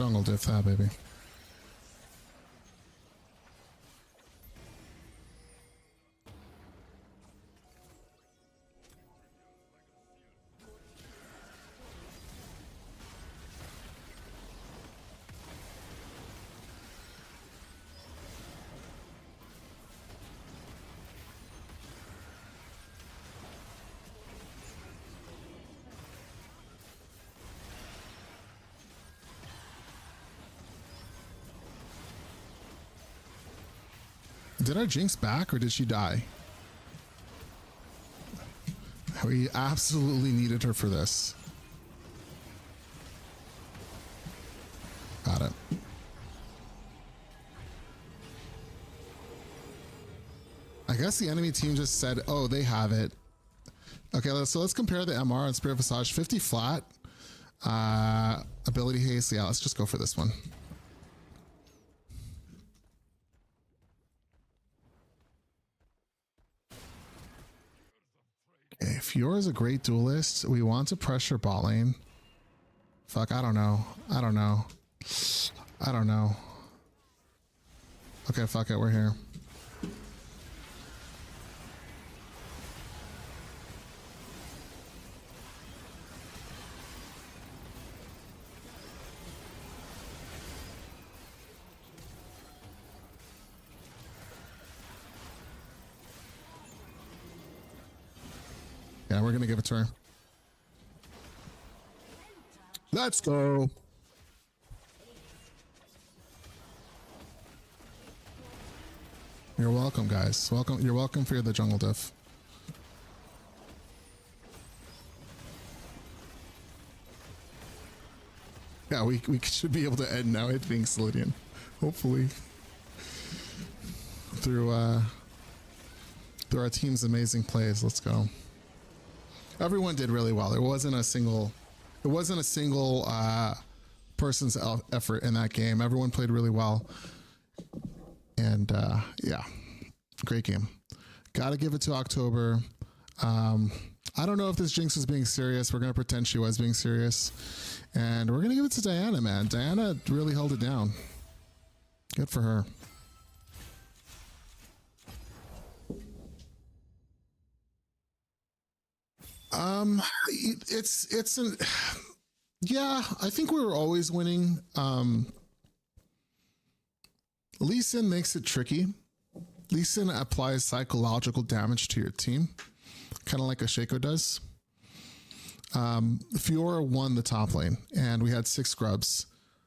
Jungle diff that, baby. Did our Jinx back or did she die? We absolutely needed her for this. Got it. I guess the enemy team just said, oh, they have it. Okay, so let's compare the MR and Spirit Visage. 50 flat. Ability haste. Yeah, let's just go for this one. Okay, Fiora is a great duelist. We want to pressure bot lane. Fuck, I don't know. I don't know. I don't know. Okay, fuck it, we're here. Yeah, we're gonna give it to her. Let's go. You're welcome, guys. Welcome. You're welcome for the jungle diff. Yeah, we should be able to end now, I think, Solidian. Hopefully. Through our team's amazing plays. Let's go. Everyone did really well. It wasn't a single person's effort in that game. Everyone played really well. And yeah, great game. Gotta give it to October. I don't know if this Jinx is being serious. We're gonna pretend she was being serious. And we're gonna give it to Diana, man. Diana really held it down. Good for her. It's an, yeah, I think we were always winning. Lee Sin makes it tricky. Lee Sin applies psychological damage to your team, kind of like a Shaco does. Fiora won the top lane and we had 6 scrubs.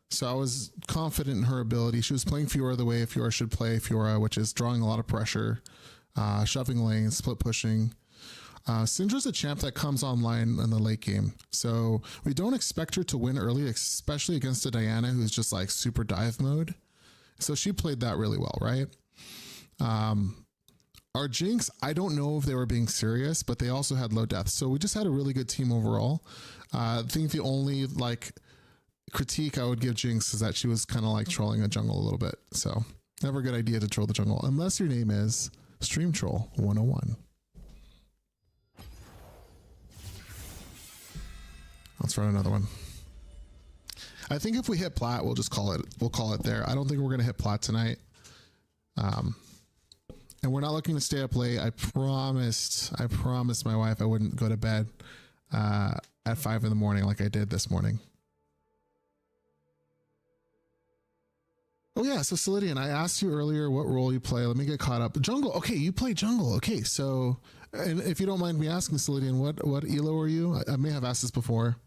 So I was confident in her ability. She was playing Fiora the way Fiora should play Fiora, which is drawing a lot of pressure, shoving lanes, split pushing. Syndra's a champ that comes online in the late game. So we don't expect her to win early, especially against a Diana who's just like super dive mode. So she played that really well, right? Our Jinx, I don't know if they were being serious, but they also had low death. So we just had a really good team overall. I think the only like critique I would give Jinx is that she was kind of like trolling a jungle a little bit. So never a good idea to troll the jungle unless your name is Stream Troll 101. Let's run another one. I think if we hit plat, we'll just call it. We'll call it there. I don't think we're gonna hit plat tonight. And we're not looking to stay up late. I promised my wife I wouldn't go to bed at 5 in the morning like I did this morning. Oh yeah, so Solidian, I asked you earlier what role you play. Let me get caught up. Jungle. Okay, you play jungle. Okay, so and if you don't mind me asking, Solidian, what elo are you? I may have asked this before.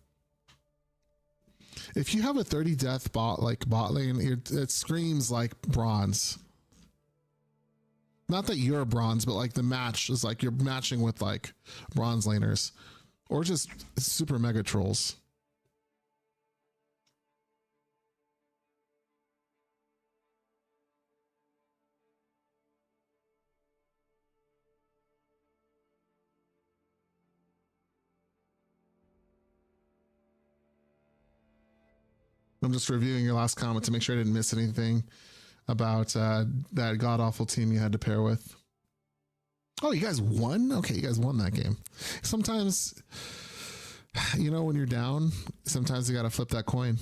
If you have a 30 death bot lane, it screams like bronze. Not that you're bronze, but like the match is like you're matching with like bronze laners or just super mega trolls. I'm just reviewing your last comment to make sure I didn't miss anything about that god-awful team you had to pair with. Oh, you guys won? Okay, you guys won that game. Sometimes, you know, when you're down, sometimes you got to flip that coin.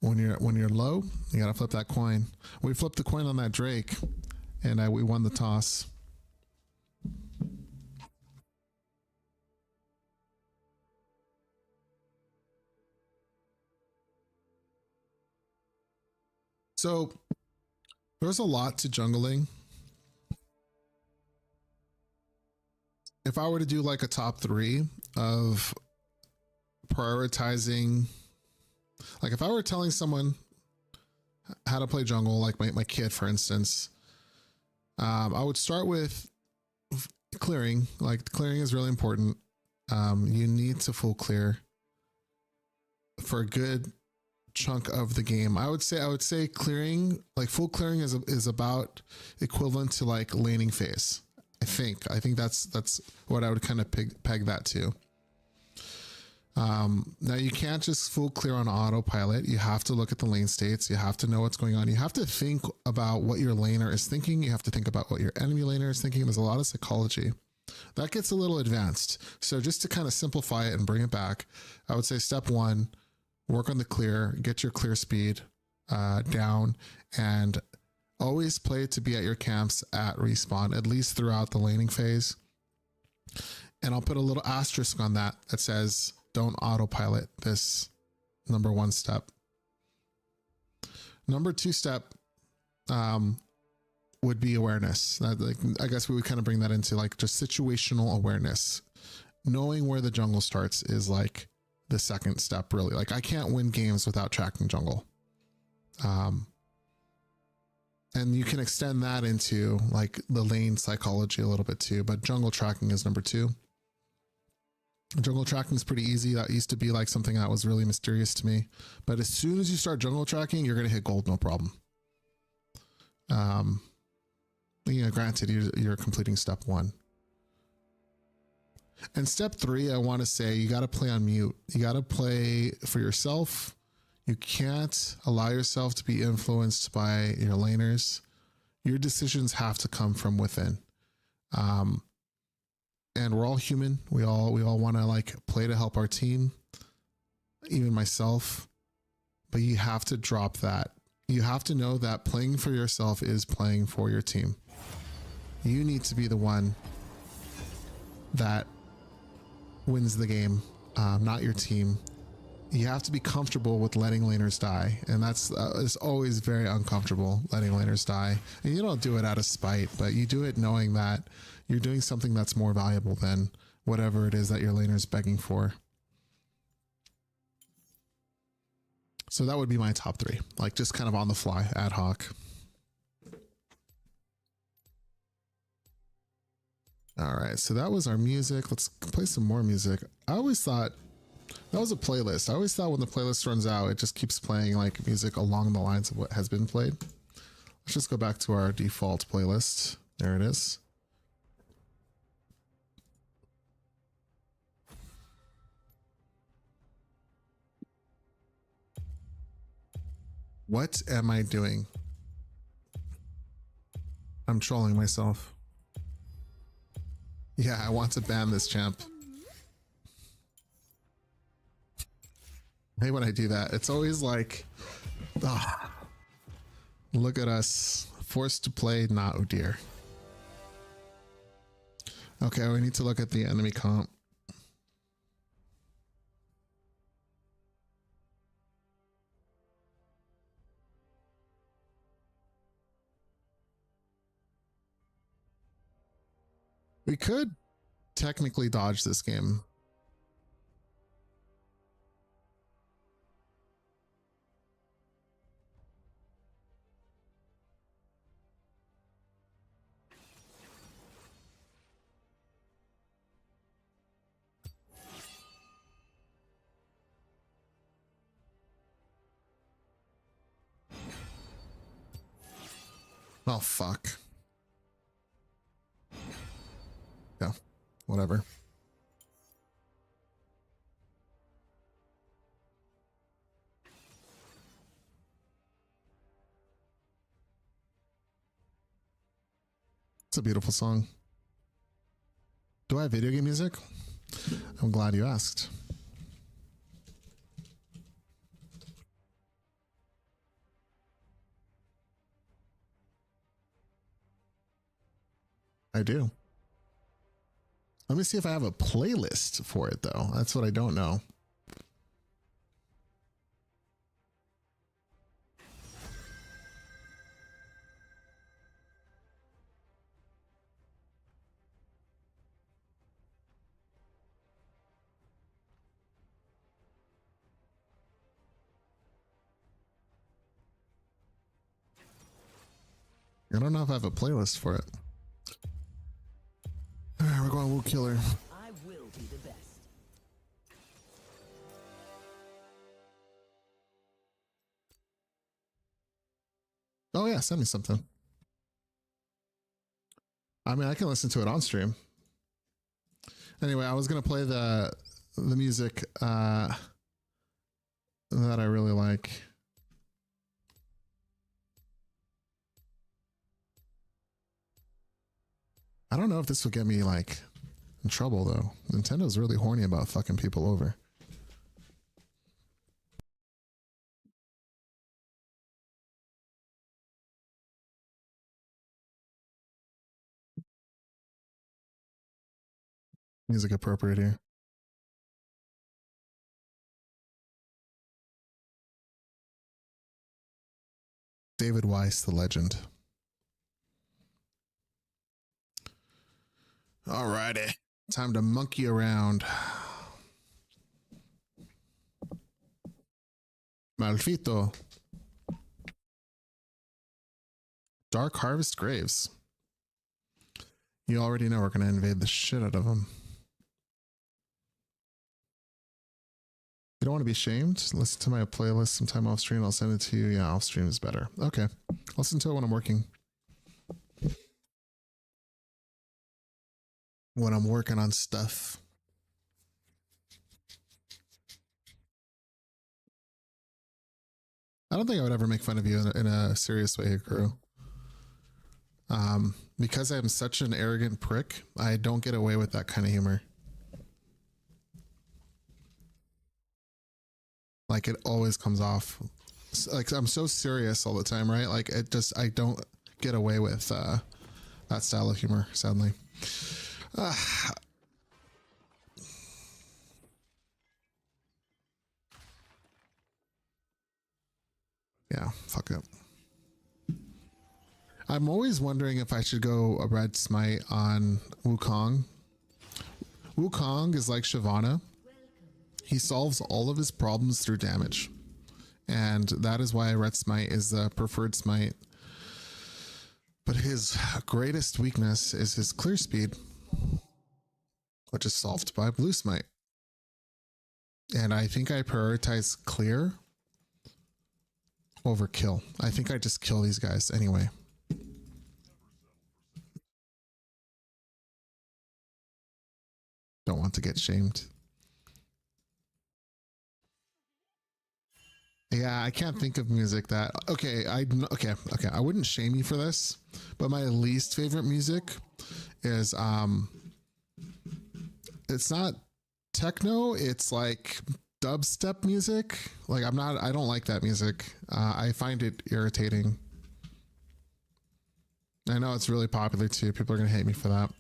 When you're low, you gotta flip that coin. We flipped the coin on that Drake, and we won the toss. So there's a lot to jungling. If I were to do like a top 3 of prioritizing, like if I were telling someone how to play jungle, like my kid, for instance, I would start with clearing. Like clearing is really important. You need to full clear for a good chunk of the game. I would say clearing, like full clearing is about equivalent to like laning phase. I think that's what I would kind of peg that to. Now you can't just full clear on autopilot. You have to look at the lane states. You have to know what's going on. You have to think about what your laner is thinking. You have to think about what your enemy laner is thinking. There's a lot of psychology. That gets a little advanced. So just to kind of simplify it and bring it back, I would say step 1, work on the clear, get your clear speed down, and always play to be at your camps at respawn, at least throughout the laning phase. And I'll put a little asterisk on that says, don't autopilot this number 1 step. Number 2 step would be awareness. I guess we would kind of bring that into like just situational awareness. Knowing where the jungle starts is like the second step, really. Like I can't win games without tracking jungle. And you can extend that into like the lane psychology a little bit too, but jungle tracking is number 2. Jungle tracking is pretty easy. That used to be like something that was really mysterious to me, but as soon as you start jungle tracking, you're going to hit gold, no problem. Granted, you're completing step 1. And step 3, I want to say you got to play on mute. You got to play for yourself. You can't allow yourself to be influenced by your laners. Your decisions have to come from within. And we're all human. We all want to like play to help our team, even myself. But you have to drop that. You have to know that playing for yourself is playing for your team. You need to be the one that wins the game, not your team. You have to be comfortable with letting laners die, and that's it's always very uncomfortable letting laners die. And you don't do it out of spite, but you do it knowing that you're doing something that's more valuable than whatever it is that your laner is begging for. So that would be my top 3, like just kind of on the fly, ad hoc. All right, so that was our music. Let's play some more music. I always thought that was a playlist. I always thought when the playlist runs out, it just keeps playing like music along the lines of what has been played. Let's just go back to our default playlist. There it is. What am I doing? I'm trolling myself. Yeah, I want to ban this champ. Hey, when I do that, it's always like, look at us, forced to play, not oh dear. Okay, we need to look at the enemy comp. We could technically dodge this game. Oh, fuck. Yeah, whatever. It's a beautiful song. Do I have video game music? I'm glad you asked. I do. Let me see if I have a playlist for it, though. That's what I don't know. I don't know if I have a playlist for it. All right, we're going Woo Killer. I will be the best. Oh yeah, send me something. I mean, I can listen to it on stream. Anyway, I was gonna play the music that I really like. I don't know if this will get me like in trouble though. Nintendo's really horny about fucking people over. Music appropriate here. David Weiss, the legend. Alrighty, time to monkey around. Malfito. Dark Harvest Graves. You already know we're going to invade the shit out of them. You don't want to be shamed? Listen to my playlist sometime off stream. I'll send it to you. Yeah, off stream is better. Okay. I'll listen to it when I'm working. When I'm working on stuff. I don't think I would ever make fun of you in a serious way, Hikaru. Because I'm such an arrogant prick, I don't get away with that kind of humor. Like it always comes off like I'm so serious all the time, right? Like it just, I don't get away with that style of humor, sadly. Yeah, fuck it. I'm always wondering if I should go a red smite on Wukong. Wukong is like Shyvana. He solves all of his problems through damage. And that is why red smite is the preferred smite. But his greatest weakness is his clear speed, which is solved by blue smite. And I think I prioritize clear over kill. I think I just kill these guys anyway. Don't want to get shamed. Yeah, I can't think of music that okay, okay. I wouldn't shame you for this, but my least favorite music is it's not techno, it's like dubstep music. Like I don't like that music. I find it irritating. I know it's really popular too. People are gonna hate me for that.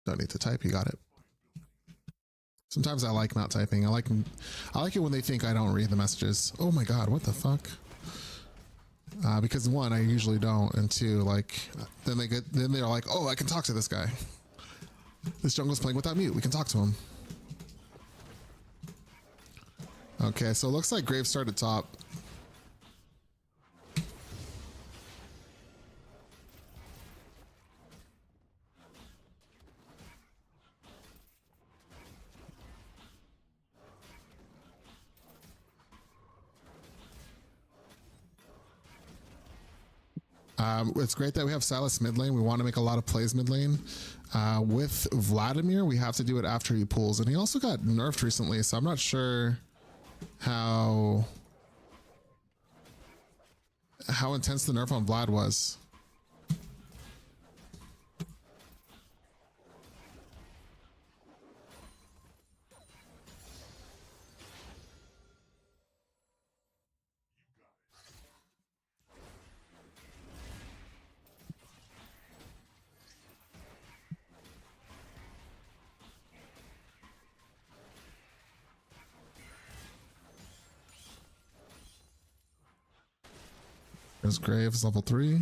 Don't need to type, you got it. Sometimes I like not typing. I like it when they think I don't read the messages. Oh my god, what the fuck? Because one, I usually don't, and two, like then they're like, oh, I can talk to this guy. This jungle's playing without mute. We can talk to him. Okay, so it looks like Graves started top. It's great that we have Silas mid lane. We want to make a lot of plays mid lane. With Vladimir, we have to do it after he pulls. And he also got nerfed recently, so I'm not sure how intense the nerf on Vlad was. There's Graves, level 3.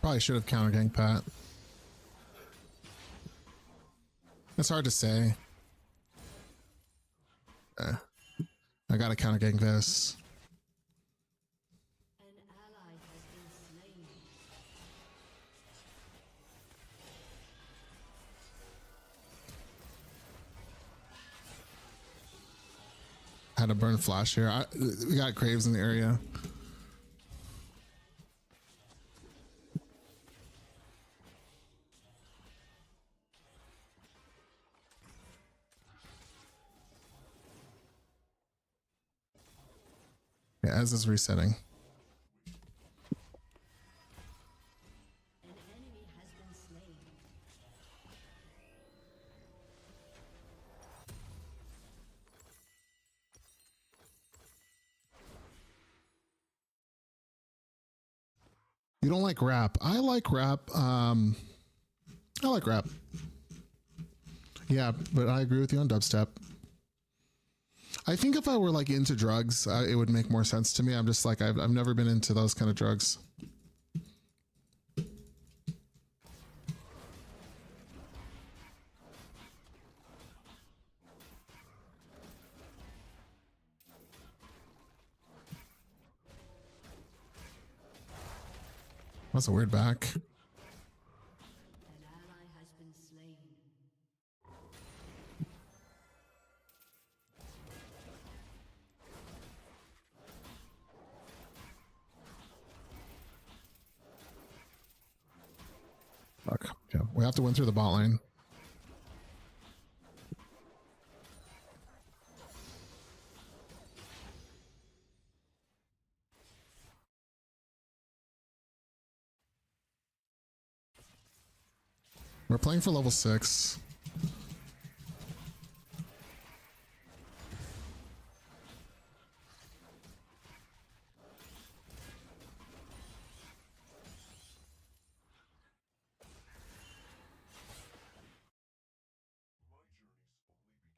Probably should have counter ganked Pat. It's hard to say. I gotta counter gank this. An ally has been slain. Had to burn flash here. We got Graves in the area. Yeah, as is resetting. An enemy has been slain. You don't like rap. I like rap. I like rap. Yeah, but I agree with you on dubstep. I think if I were like into drugs, it would make more sense to me. I'm just like, I've never been into those kind of drugs. That's a weird back. An ally has been slain. Fuck. Yeah, we have to win through the bot lane. We're playing for level 6.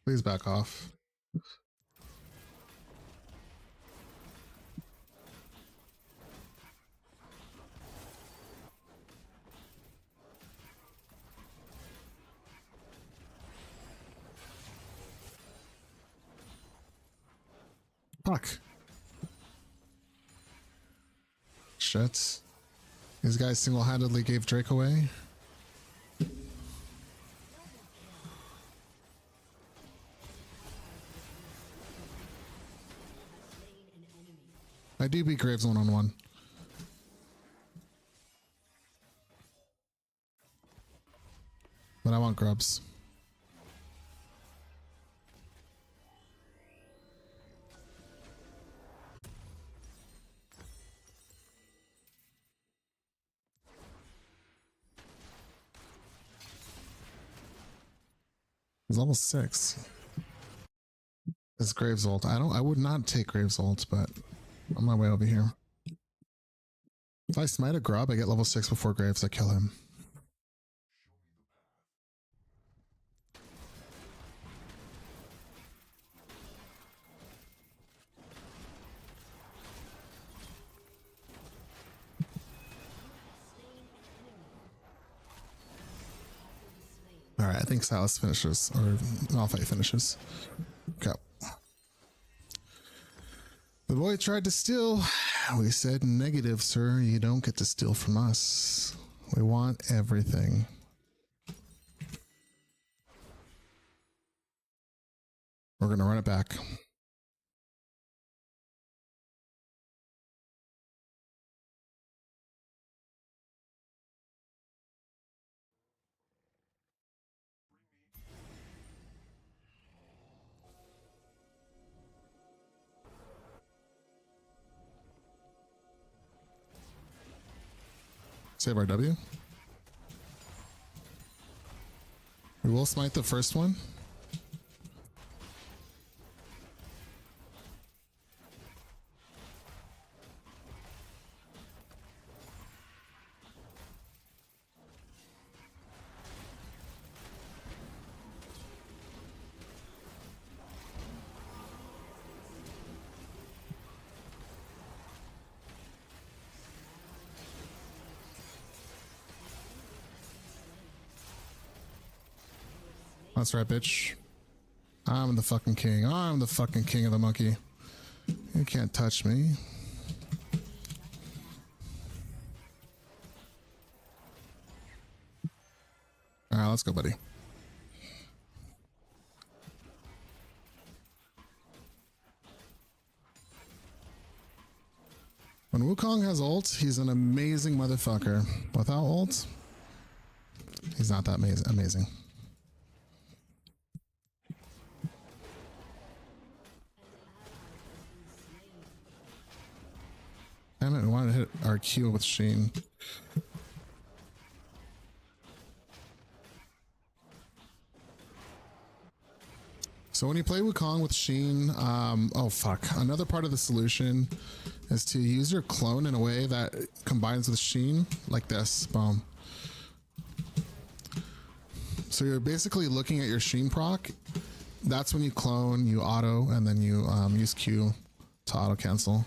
Please back off. Fuck. Shit. These guys single-handedly gave Drake away. I do beat Graves one-on-one. But I want grubs. He's level 6. This Graves ult. I would not take Graves ult, but on my way over here. If I smite a grub, I get level 6 before Graves, I kill him. Alright, I think Silas finishes, or Malphite finishes. Okay. The boy tried to steal. We said, negative, sir. You don't get to steal from us. We want everything. We're going to run it back. Save our W. We will smite the first one. That's right, bitch. I'm the fucking king. I'm the fucking king of the monkey. You can't touch me. Alright, let's go, buddy. When Wukong has ult, he's an amazing motherfucker. Without ult, he's not that amazing. Damn it, we wanted to hit our Q with Sheen. So when you play Wukong with Sheen, oh fuck, another part of the solution is to use your clone in a way that combines with Sheen, like this, boom. So you're basically looking at your Sheen proc. That's when you clone, you auto, and then you use Q to auto cancel.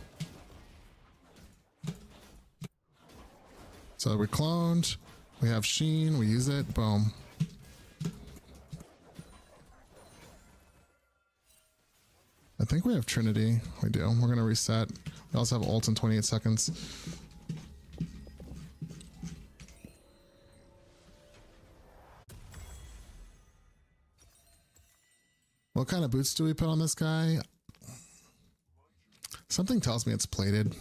So we cloned, we have Sheen, we use it, boom. I think we have Trinity. We do. We're going to reset. We also have ult in 28 seconds. What kind of boots do we put on this guy? Something tells me it's plated.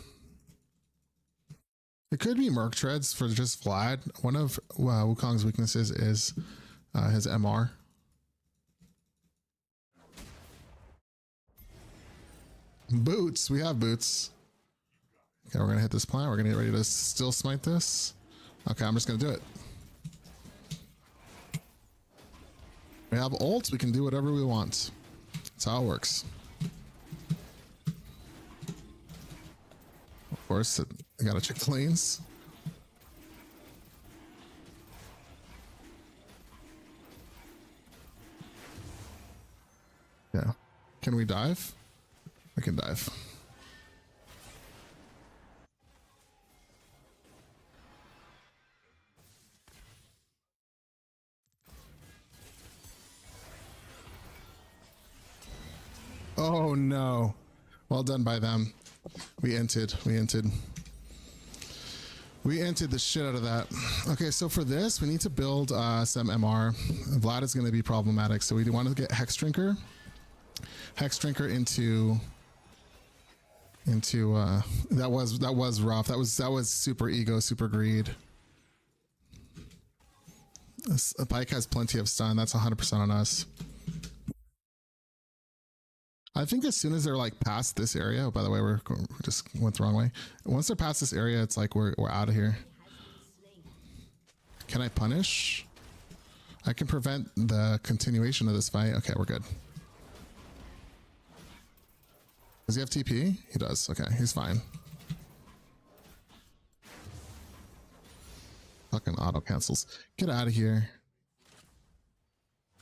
It could be Merc Treads for just Vlad. One of Wukong's weaknesses is his MR. Boots. We have boots. Okay, we're going to hit this plant. We're going to get ready to still smite this. Okay, I'm just going to do it. We have ult. We can do whatever we want. That's how it works. Of course, I got to check the lanes. Yeah. Can we dive? I can dive. Oh no. Well done by them. We entered the shit out of that. Okay, so for this, we need to build some MR. Vlad is going to be problematic, so we want to get Hex Drinker. Hex Drinker into that was rough. That was super ego, super greed. This bike has plenty of stun. That's 100% on us. I think as soon as they're like past this area, oh, by the way, we just went the wrong way. Once they're past this area, it's like we're out of here. Can I punish? I can prevent the continuation of this fight. Okay, we're good. Does he have TP? He does. Okay, he's fine. Fucking auto cancels. Get out of here.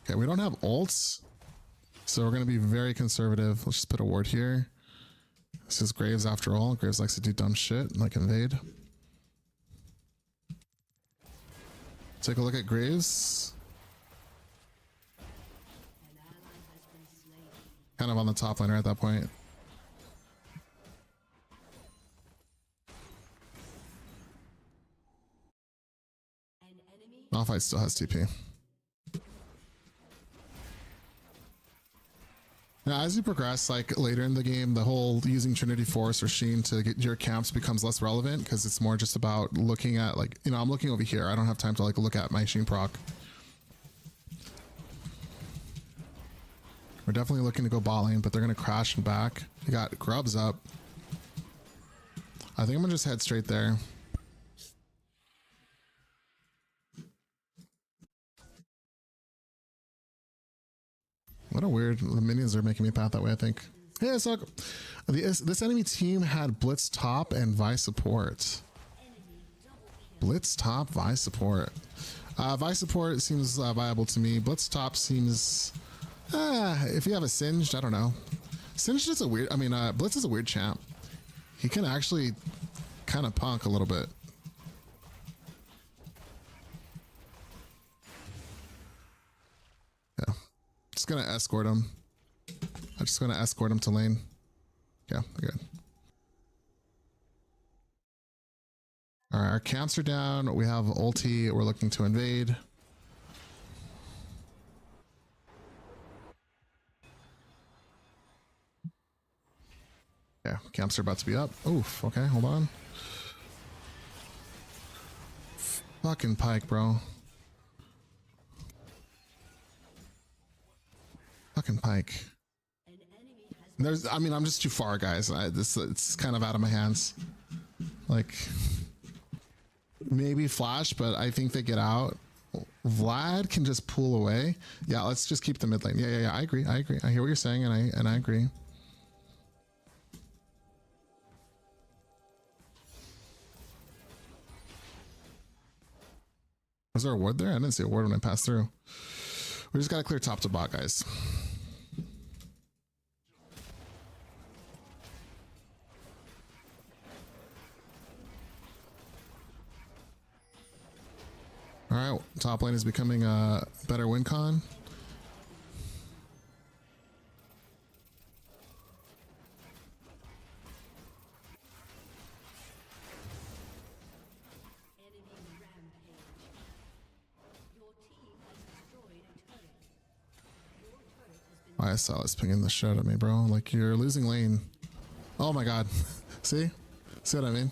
Okay, we don't have ults, so we're going to be very conservative. Let's just put a ward here. This is Graves after all. Graves likes to do dumb shit like invade. Take a look at Graves. Kind of on the top laner at that point. Malphite still has TP. Now, as you progress, like later in the game, the whole using Trinity Force or Sheen to get your camps becomes less relevant because it's more just about looking at, like, you know, I'm looking over here. I don't have time to like look at my Sheen proc. We're definitely looking to go bot lane, but they're going to crash and back. You got Grubs up. I think I'm going to just head straight there. What a weird, the minions are making me path that way, I think. Yeah, so this enemy team had Blitz top and Vi support. Blitz top, Vi support. Vi support seems viable to me. Blitz top seems, if you have a Singed, I don't know. Singed is a weird, I mean, Blitz is a weird champ. He can actually kind of punk a little bit. Yeah, just gonna escort him. I'm just gonna escort him to lane. Yeah, good. All right, our camps are down. We have ulti. We're looking to invade. Yeah, camps are about to be up. Oof. Okay, hold on. Fucking Pike, bro. Fucking Pike. There's, I mean, I'm just too far, guys. It's kind of out of my hands. Like, maybe Flash, but I think they get out. Vlad can just pull away. Yeah, let's just keep the mid lane. Yeah. I agree. I hear what you're saying, and I agree. Was there a ward there? I didn't see a ward when I passed through. We just gotta clear top to bot, guys. All right, top lane is becoming a better win con. I saw this pinging the shit at me, bro. Like, you're losing lane. Oh my god. See what I mean?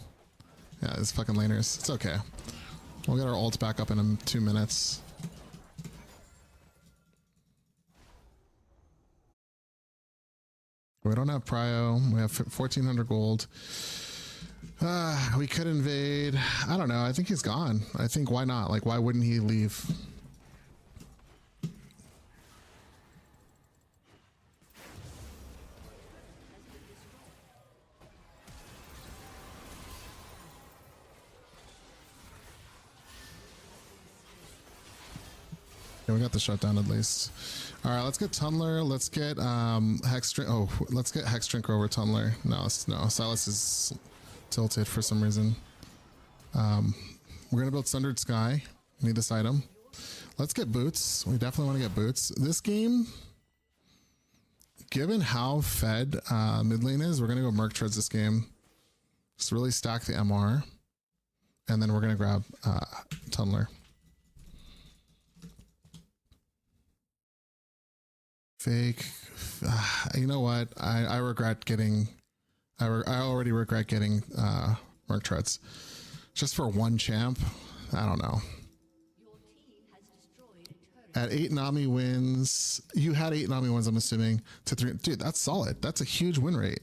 Yeah, it's fucking laners. It's okay. We'll get our ult back up in 2 minutes. We don't have prio. We have 1400 gold. We could invade. I don't know. I think he's gone. I think, why not? Like, why wouldn't he leave? Yeah, we got the shutdown at least. All right, let's get Tunneler. Let's get Hexdrink. Oh, let's get Hexdrink over Tunneler. No, Silas is tilted for some reason. We're gonna build Sundered Sky. We need this item. Let's get boots. We definitely want to get boots. This game, given how fed mid lane is, we're gonna go Merc Treads this game. Just really stack the MR, and then we're gonna grab Tunneler. Fake. You know what? I regret getting. I already regret getting Merc Treads. Just for one champ. I don't know. At 8 Nami wins. You had 8 Nami wins, I'm assuming. To 3. Dude, that's solid. That's a huge win rate.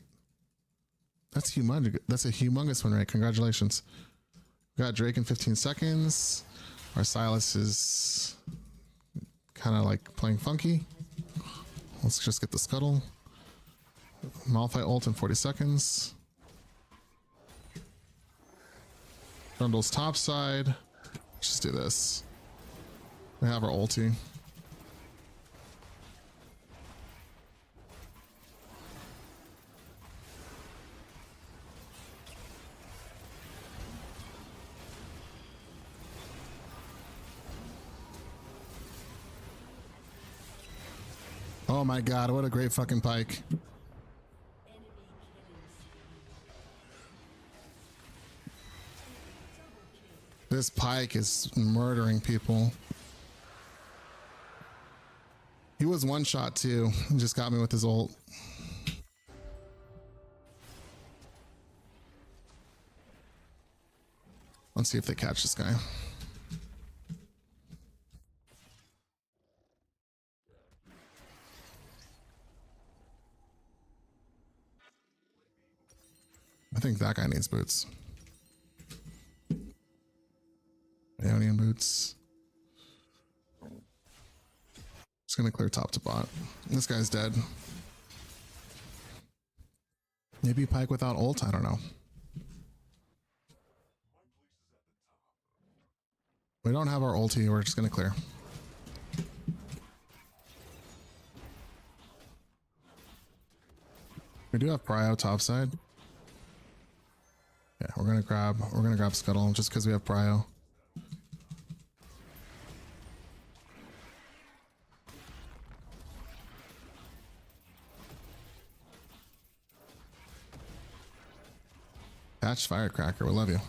That's humongous. That's a humongous win rate. Congratulations. We got Drake in 15 seconds. Our Silas is kind of like playing funky. Let's just get the scuttle. Malphite ult in 40 seconds. Grundle's top side. Let's just do this. We have our ulti. Oh my god, what a great fucking Pike. This Pike is murdering people. He was one shot too. He just got me with his ult. Let's see if they catch this guy. I think that guy needs boots. Aeonian boots. Just gonna clear top to bot. This guy's dead. Maybe Pike without ult, I don't know. We don't have our ulti, we're just gonna clear. We do have prio top side. Yeah, we're gonna grab Scuttle just because we have prio. Catch Firecracker, we love you.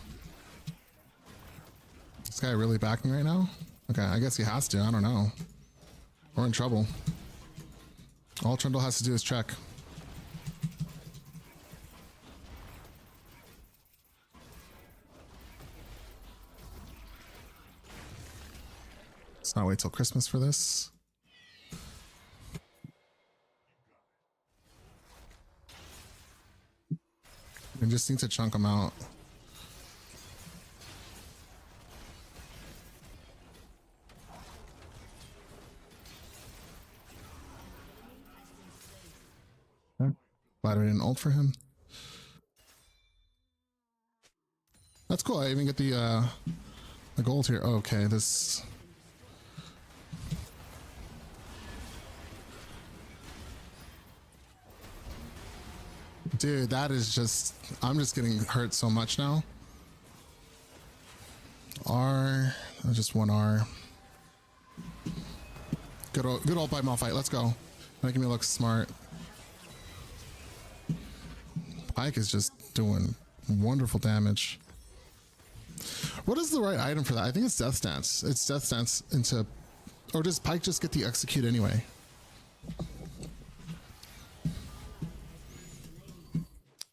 This guy really backing right now? Okay, I guess he has to, I don't know. We're in trouble. All Trundle has to do is check. Let's not wait till Christmas for this. We just need to chunk them out. Glad I didn't ult for him. That's cool. I even get the gold here. Oh, okay, this. Dude, that is just. I'm just getting hurt so much now. R, just one R. Good old bite Malphite. Let's go. Making me look smart. Pike is just doing wonderful damage. What is the right item for that? I think it's Death Stance. It's Death Stance into... Or does Pike just get the execute anyway?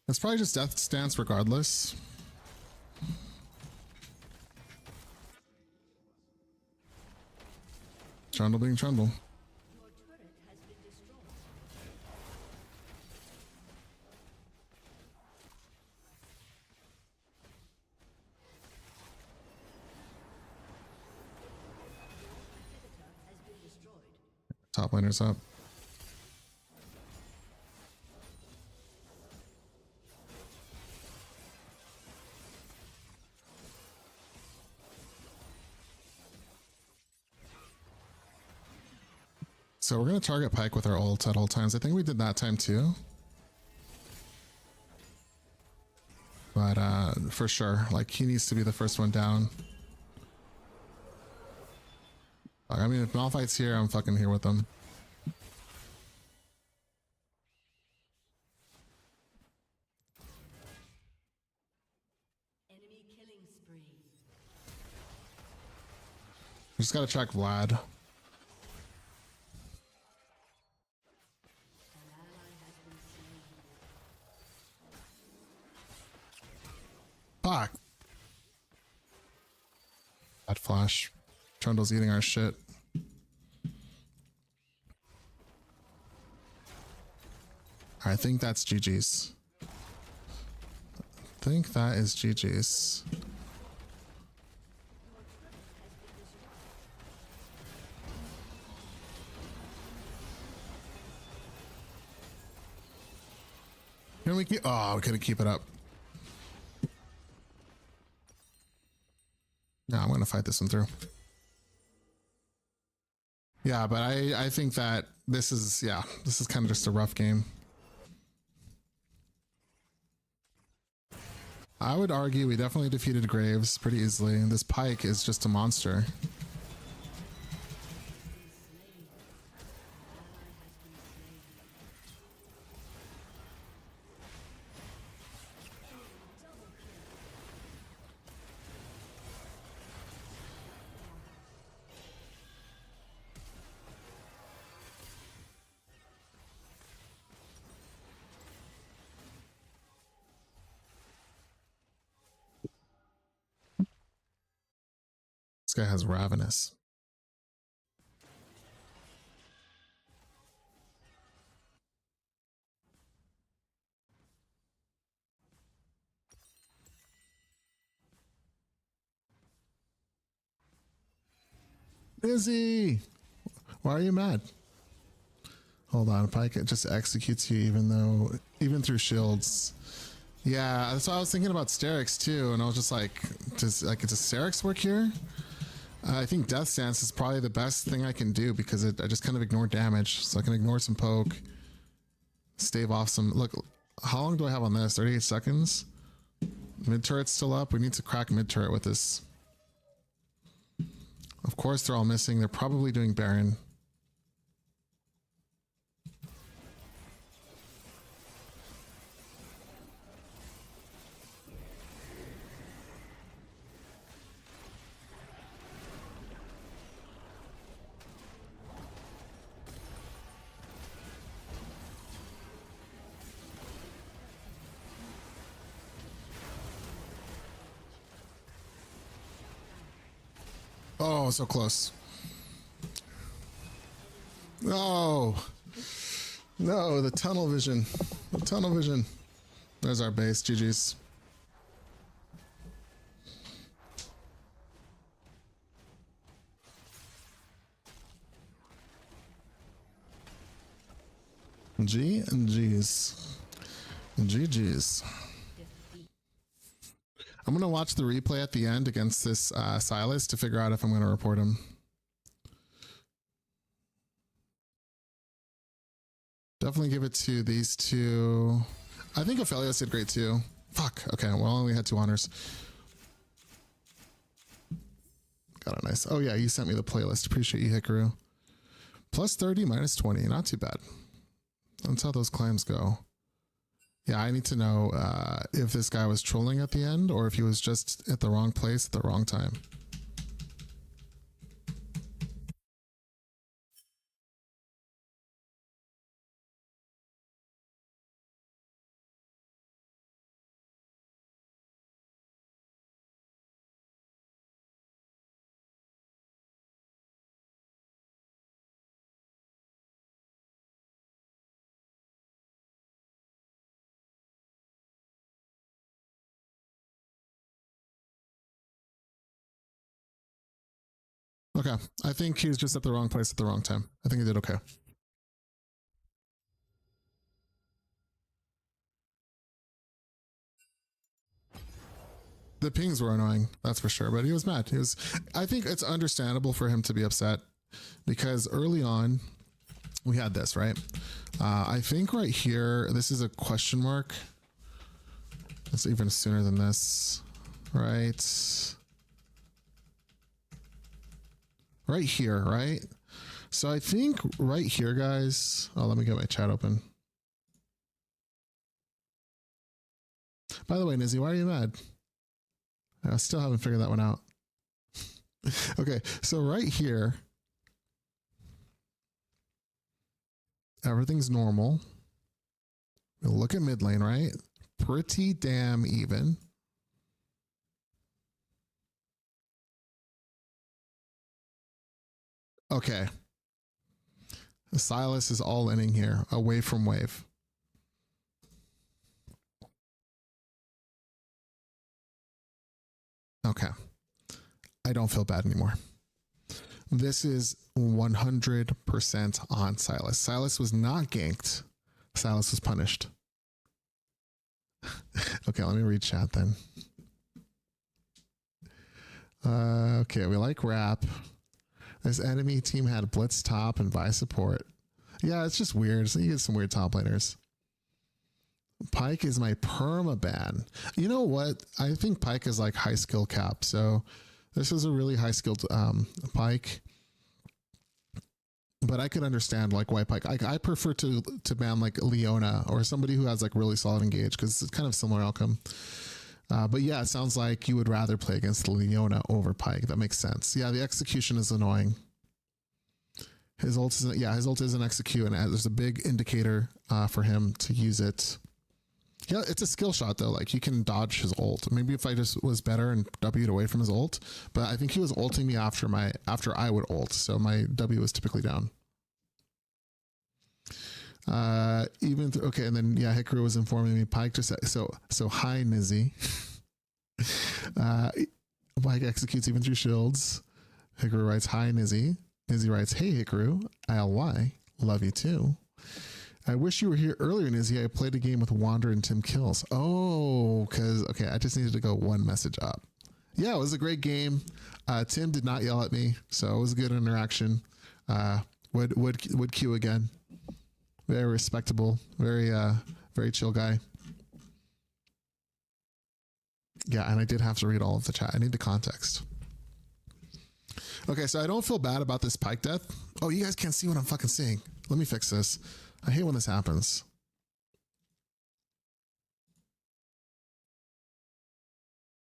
It's probably just Death Stance regardless. Trundle being Trundle. Top laner's up. So we're going to target Pike with our ult at all times. I think we did that time too. But for sure, like he needs to be the first one down. I mean, if Malphite's here, I'm fucking here with them. Enemy killing spree. Just gotta check Vlad. An ally has been slain. Fuck. That flash. Trundle's eating our shit. I think that's GG's. I think that is GG's. Can we keep... Oh, we couldn't keep it up. No, I'm gonna fight this one through. Yeah, but I think that this is, yeah, this is kind of just a rough game. I would argue we definitely defeated Graves pretty easily. This Pike is just a monster. This guy has Ravenous. Izzy! Why are you mad? Hold on, Pike just executes you even through shields. Yeah, that's why I was thinking about Sterix too, and I was just like, does Sterix work here? I think Death Stance is probably the best thing I can do because I just kind of ignore damage, so I can ignore some poke, stave off some. Look, how long do I have on this? 38 seconds. Mid turret's still up. We need to crack mid turret with this. Of course, they're all missing. They're probably doing Baron. Oh, so close. No. No, the tunnel vision. The tunnel vision. There's our base. GG's. G and G's. GG's. I'm going to watch the replay at the end against this Silas to figure out if I'm going to report him. Definitely give it to these two. I think Ophelios did great too. Fuck. Okay, well, I only had 2 honors. Got a nice. Oh yeah, you sent me the playlist. Appreciate you, Hikaru. Plus 30, minus 20. Not too bad. That's how those climbs go. Yeah, I need to know if this guy was trolling at the end or if he was just at the wrong place at the wrong time. Okay, I think he was just at the wrong place at the wrong time. I think he did okay. The pings were annoying, that's for sure, but he was mad. I think it's understandable for him to be upset because early on we had this, right? I think right here, this is a question mark. It's even sooner than this, right? Right here, right? So I think right here, guys. Oh, let me get my chat open. By the way, Nizzy, why are you mad? I still haven't figured that one out. Okay, so right here, everything's normal. We'll look at mid lane, right? Pretty damn even. Okay. Silas is all inning here, away from wave. Okay. I don't feel bad anymore. This is 100% on Silas. Silas was not ganked. Silas was punished. Okay, let me read chat then. Okay, we like rap. This enemy team had blitz top and Vi support. Yeah, it's just weird. So you get some weird top laners. Pike is my permaban. You know what? I think Pike is like high skill cap. So this is a really high skilled Pike. But I could understand like why Pike. I prefer to ban like Leona or somebody who has like really solid engage because it's kind of similar outcome. But yeah, it sounds like you would rather play against Leona over Pike. That makes sense. Yeah, the execution is annoying. His ult is his ult is an execute, and there's a big indicator for him to use it. Yeah, it's a skill shot though. Like you can dodge his ult. Maybe if I just was better and W'd away from his ult, but I think he was ulting me after I would ult, so my W was typically down. Okay, and then yeah, Hikaru was informing me. Pike just so hi Nizzy. Pike executes even through shields. Hikaru writes hi Nizzy. Nizzy writes hey Hikaru. ILY love you too. I wish you were here earlier, Nizzy. I played a game with Wander and Tim Kills. Oh, because, okay, I just needed to go one message up. Yeah, it was a great game. Tim did not yell at me, so it was a good interaction. Would queue again. Very respectable, very chill guy. Yeah, and I did have to read all of the chat. I need the context. Okay, so I don't feel bad about this Pike death. Oh, you guys can't see what I'm fucking seeing. Let me fix this. I hate when this happens.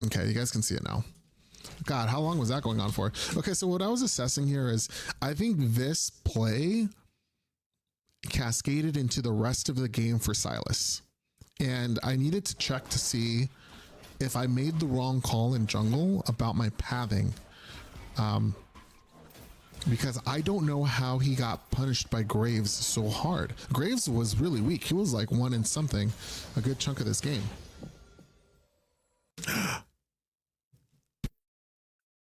Okay, you guys can see it now. God, how long was that going on for? Okay, so what I was assessing here is I think this play cascaded into the rest of the game for Silas. And I needed to check to see if I made the wrong call in jungle about my pathing. Because I don't know how he got punished by Graves so hard. Graves was really weak. He was like 1 in something a good chunk of this game.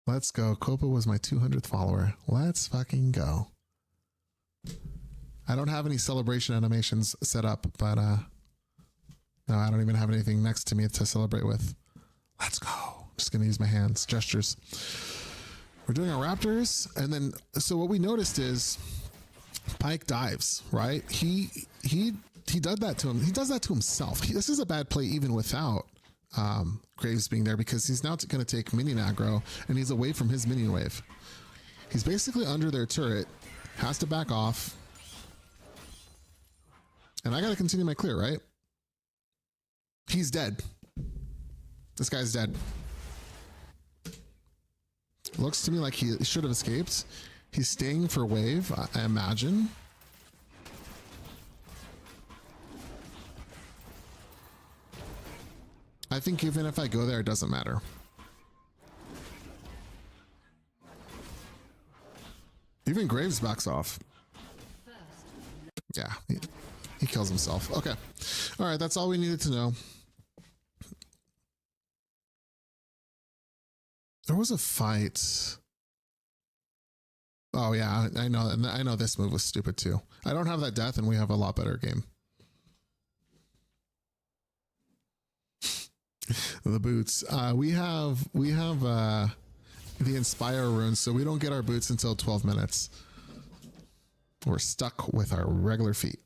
Let's go. Copa was my 200th follower. Let's fucking go. I don't have any celebration animations set up, but no, I don't even have anything next to me to celebrate with. Let's go. I'm just going to use my hands, gestures. We're doing our Raptors. And then, so what we noticed is Pike dives, right? He does that to him. He does that to himself. This is a bad play even without Graves being there, because he's now going to take minion aggro and he's away from his minion wave. He's basically under their turret, has to back off. And I got to continue my clear, right? He's dead. This guy's dead. Looks to me like he should have escaped. He's staying for wave, I imagine. I think even if I go there, it doesn't matter. Even Graves backs off. Yeah, he kills himself. Okay. All right, that's all we needed to know. There was a fight. Oh yeah, I know this move was stupid too. I don't have that death and we have a lot better game. The boots. We have the Inspire rune, so we don't get our boots until 12 minutes. We're stuck with our regular feet.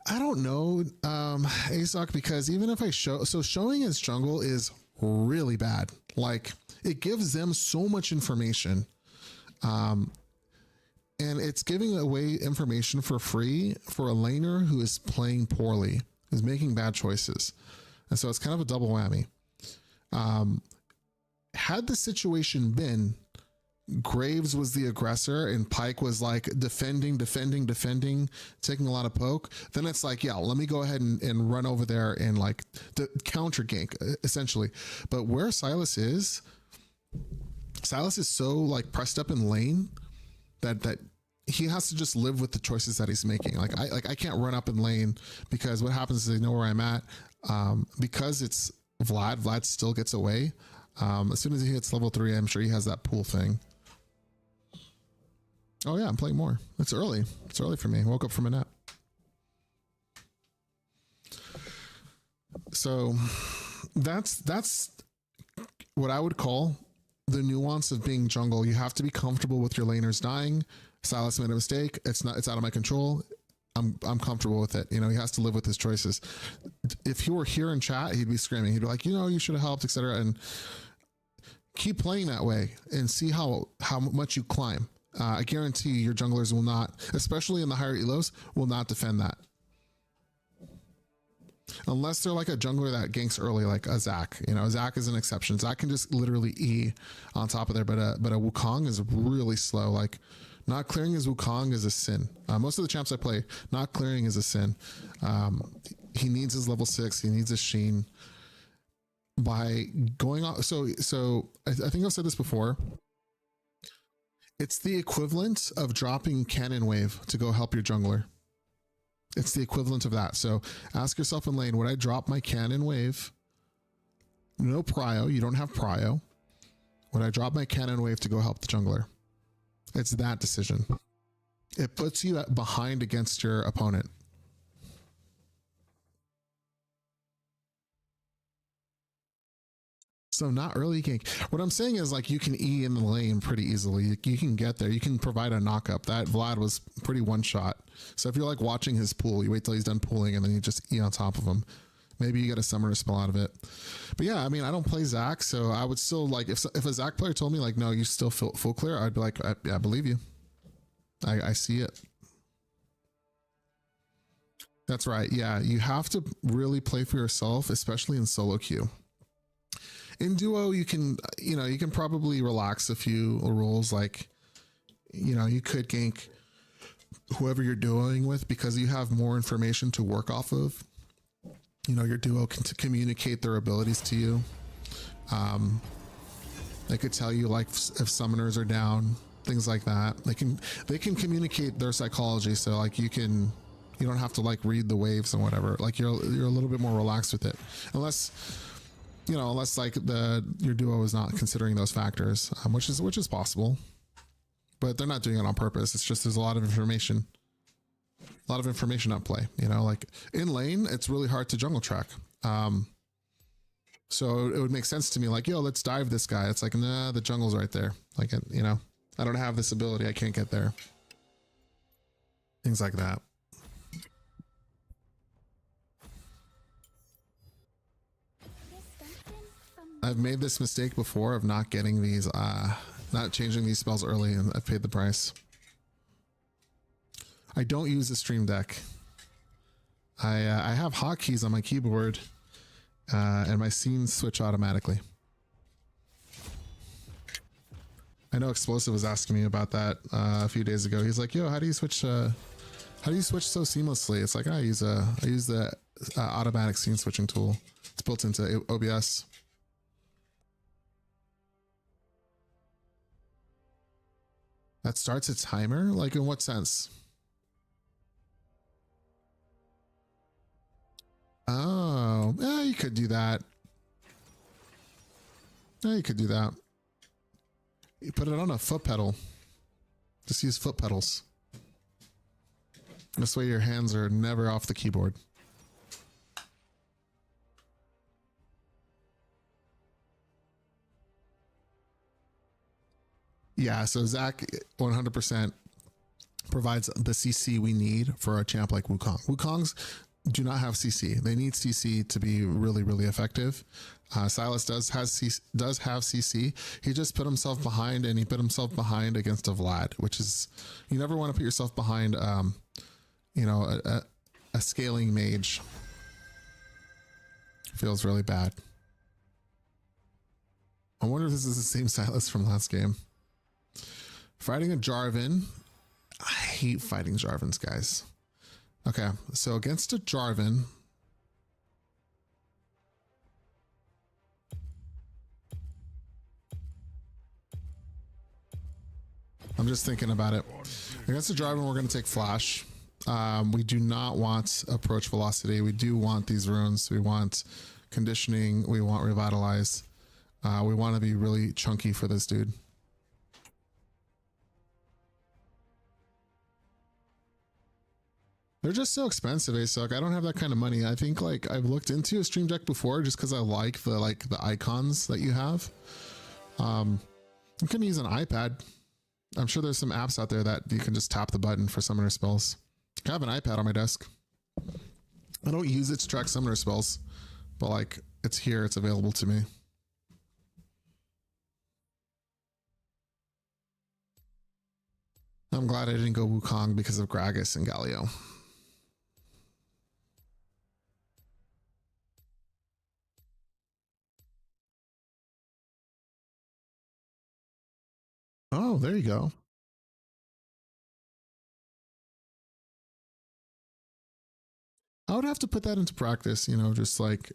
I don't know, ASOC, because even if I showing as jungle is really bad. Like, it gives them so much information. And it's giving away information for free for a laner who is playing poorly, who's making bad choices. And so it's kind of a double whammy. Had the situation been Graves was the aggressor and Pike was like defending, taking a lot of poke, then it's like, yeah, let me go ahead and run over there and like the counter gank essentially. But where Silas is so like pressed up in lane that he has to just live with the choices that he's making. I can't run up in lane because what happens is they know where I'm at. Because it's Vlad still gets away. As soon as he hits level 3, I'm sure he has that pool thing. Oh yeah, I'm playing more. It's early. It's early for me. I woke up from a nap. So that's what I would call the nuance of being jungle. You have to be comfortable with your laners dying. Silas made a mistake. It's out of my control. I'm comfortable with it. You know, he has to live with his choices. If he were here in chat, he'd be screaming. He'd be like, you know, you should have helped, etc. And keep playing that way and see how much you climb. I guarantee your junglers will not, especially in the higher elos, will not defend that. Unless they're like a jungler that ganks early, like a Zac. You know, Zac is an exception. Zac can just literally E on top of there, but a Wukong is really slow. Like, not clearing his Wukong is a sin. Most of the champs I play, not clearing is a sin. He needs his level 6. He needs his Sheen. By going on, so I think I've said this before. It's the equivalent of dropping Cannon Wave to go help your jungler. It's the equivalent of that. So ask yourself in lane, would I drop my Cannon Wave? No prio. You don't have prio. Would I drop my Cannon Wave to go help the jungler? It's that decision. It puts you behind against your opponent. So not early gank. What I'm saying is like you can E in the lane pretty easily. You can get there. You can provide a knock up. That Vlad was pretty one shot. So if you're like watching his pool, you wait till he's done pooling and then you just E on top of him. Maybe you get a summoner spell out of it. But yeah, I mean, I don't play Zac, so I would still like, if a Zac player told me like, no, you still full clear, I'd be like, I believe you. I see it. That's right. Yeah, you have to really play for yourself, especially in solo queue. In duo, you can probably relax a few rules, like, you could gank whoever you're duoing with because you have more information to work off of. Your duo can communicate their abilities to you. They could tell you like if summoners are down, things like that. They can communicate their psychology. So like you don't have to like read the waves and whatever. Like you're a little bit more relaxed with it, unless like your duo is not considering those factors, which is possible, but they're not doing it on purpose. It's just there's a lot of information at play. Like in lane, it's really hard to jungle track. So it would make sense to me, like, yo, let's dive this guy. It's like, nah, the jungle's right there. Like, I don't have this ability. I can't get there. Things like that. I've made this mistake before of not getting these, not changing these spells early, and I've paid the price. I don't use the stream deck. I have hotkeys on my keyboard, and my scenes switch automatically. I know Explosive was asking me about that a few days ago. He's like, "Yo, how do you switch so seamlessly?" It's like I use the automatic scene switching tool. It's built into OBS. That starts a timer? Like in what sense? Oh, yeah, you could do that. Yeah, you could do that. You put it on a foot pedal. Just use foot pedals. This way your hands are never off the keyboard. Yeah, so Zac 100% provides the CC we need for a champ like Wukong. Wukongs do not have CC. They need CC to be really, really effective. Silas does have CC. He just put himself behind, and he put himself behind against a Vlad, which is, you never want to put yourself behind, a scaling mage. Feels really bad. I wonder if this is the same Silas from last game. Fighting a Jarvan. I hate fighting Jarvans, guys. Okay, so against a Jarvan, I'm just thinking about it. Against a Jarvan, we're going to take Flash. We do not want approach velocity. We do want these runes. We want conditioning. We want revitalize. We want to be really chunky for this dude. They're just so expensive, ASOC. I don't have that kind of money. I think like I've looked into a stream deck before just because I like the icons that you have. You can use an iPad. I'm sure there's some apps out there that you can just tap the button for summoner spells. I have an iPad on my desk. I don't use it to track summoner spells, but like it's here, it's available to me. I'm glad I didn't go Wukong because of Gragas and Galio. Oh, there you go. I would have to put that into practice, just like,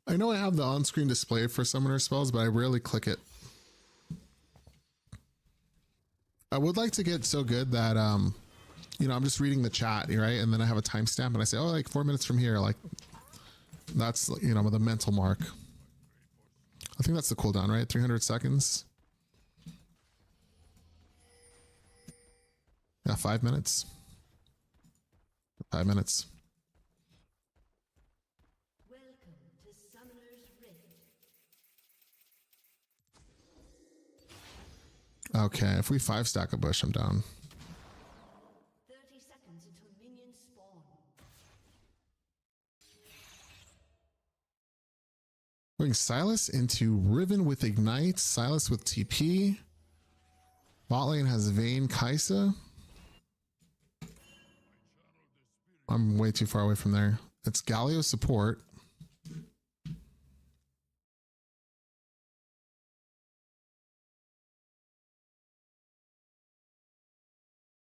I know I have the on-screen display for summoner spells, but I rarely click it. I would like to get so good that, I'm just reading the chat, right? And then I have a timestamp and I say, oh, like 4 minutes from here, like that's, with a mental mark. I think that's the cooldown, right? 300 seconds. Yeah, 5 minutes. 5 minutes. Welcome to Summoner's Rift. Okay, if we 5-stack a bush, I'm down. 30 seconds until minions spawn. Putting Silas into Riven with Ignite, Silas with TP. Bot lane has Vayne Kaisa. I'm way too far away from there. It's Galio support.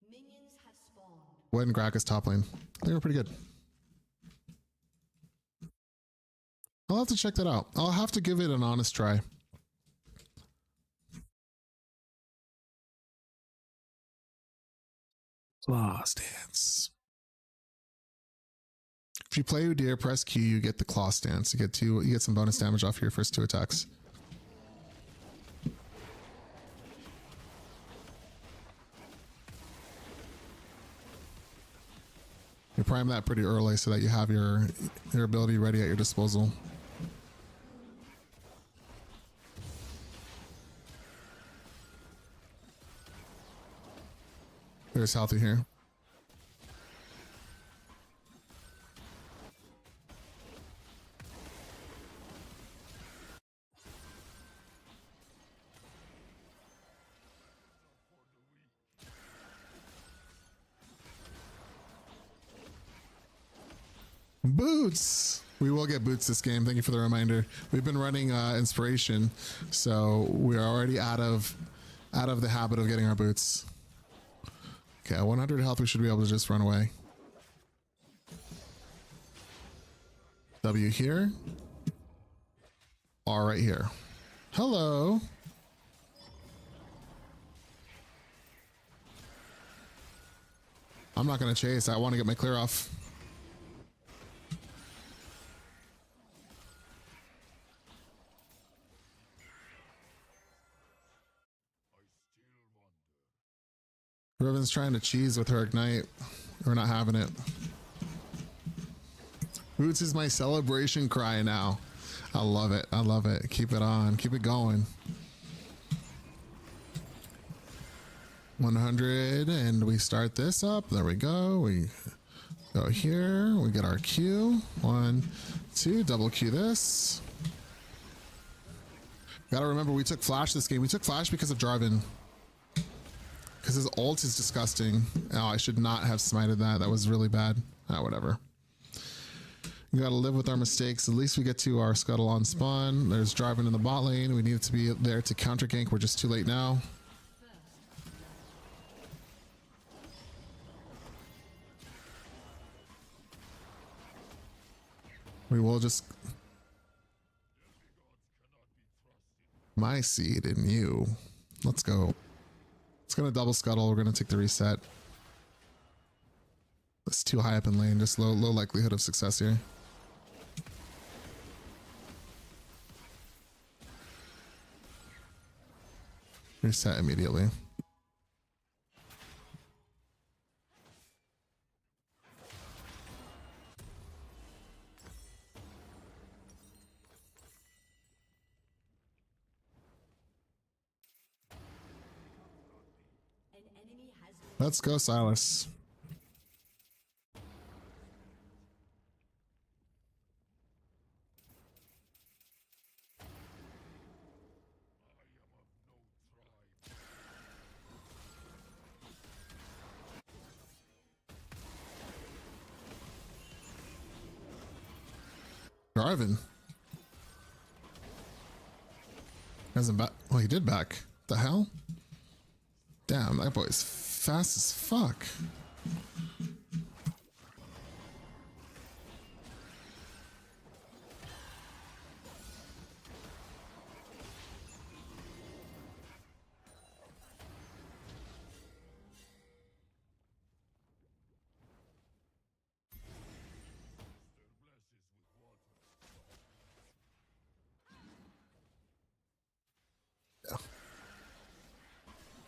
Minions have spawned. Wood and Gragas top lane. They were pretty good. I'll have to check that out. I'll have to give it an honest try. Claw stance. If you play Udyr, press Q, you get the claw stance. You get some bonus damage off your first 2 attacks. You prime that pretty early so that you have your ability ready at your disposal. There's healthy here. Boots. We will get boots this game. Thank you for the reminder. We've been running inspiration, so we're already out of the habit of getting our boots. Okay, 100 health. We should be able to just run away. W here. R right here. Hello. I'm not going to chase. I want to get my clear off. Riven's trying to cheese with her ignite. We're not having it. Boots is my celebration cry now. I love it. I love it. Keep it on. Keep it going. 100 and we start this up. There we go. We go here. We get our Q. 1, 2. Double Q this. Gotta remember we took flash this game. We took flash because of Jarvan. Because his ult is disgusting. Oh, I should not have smited that. That was really bad. Ah, whatever. We gotta live with our mistakes. At least we get to our scuttle on spawn. There's Jarvan in the bot lane. We need to be there to counter gank. We're just too late now. We will just... My seed in you. Let's go. It's gonna double scuttle. We're gonna take the reset. It's too high up in lane. Just low likelihood of success here. Reset immediately. An enemy has been Let's go, Silas. Jarvan. Hasn't back. Well, he did back. The hell? Damn, that boy's fast as fuck.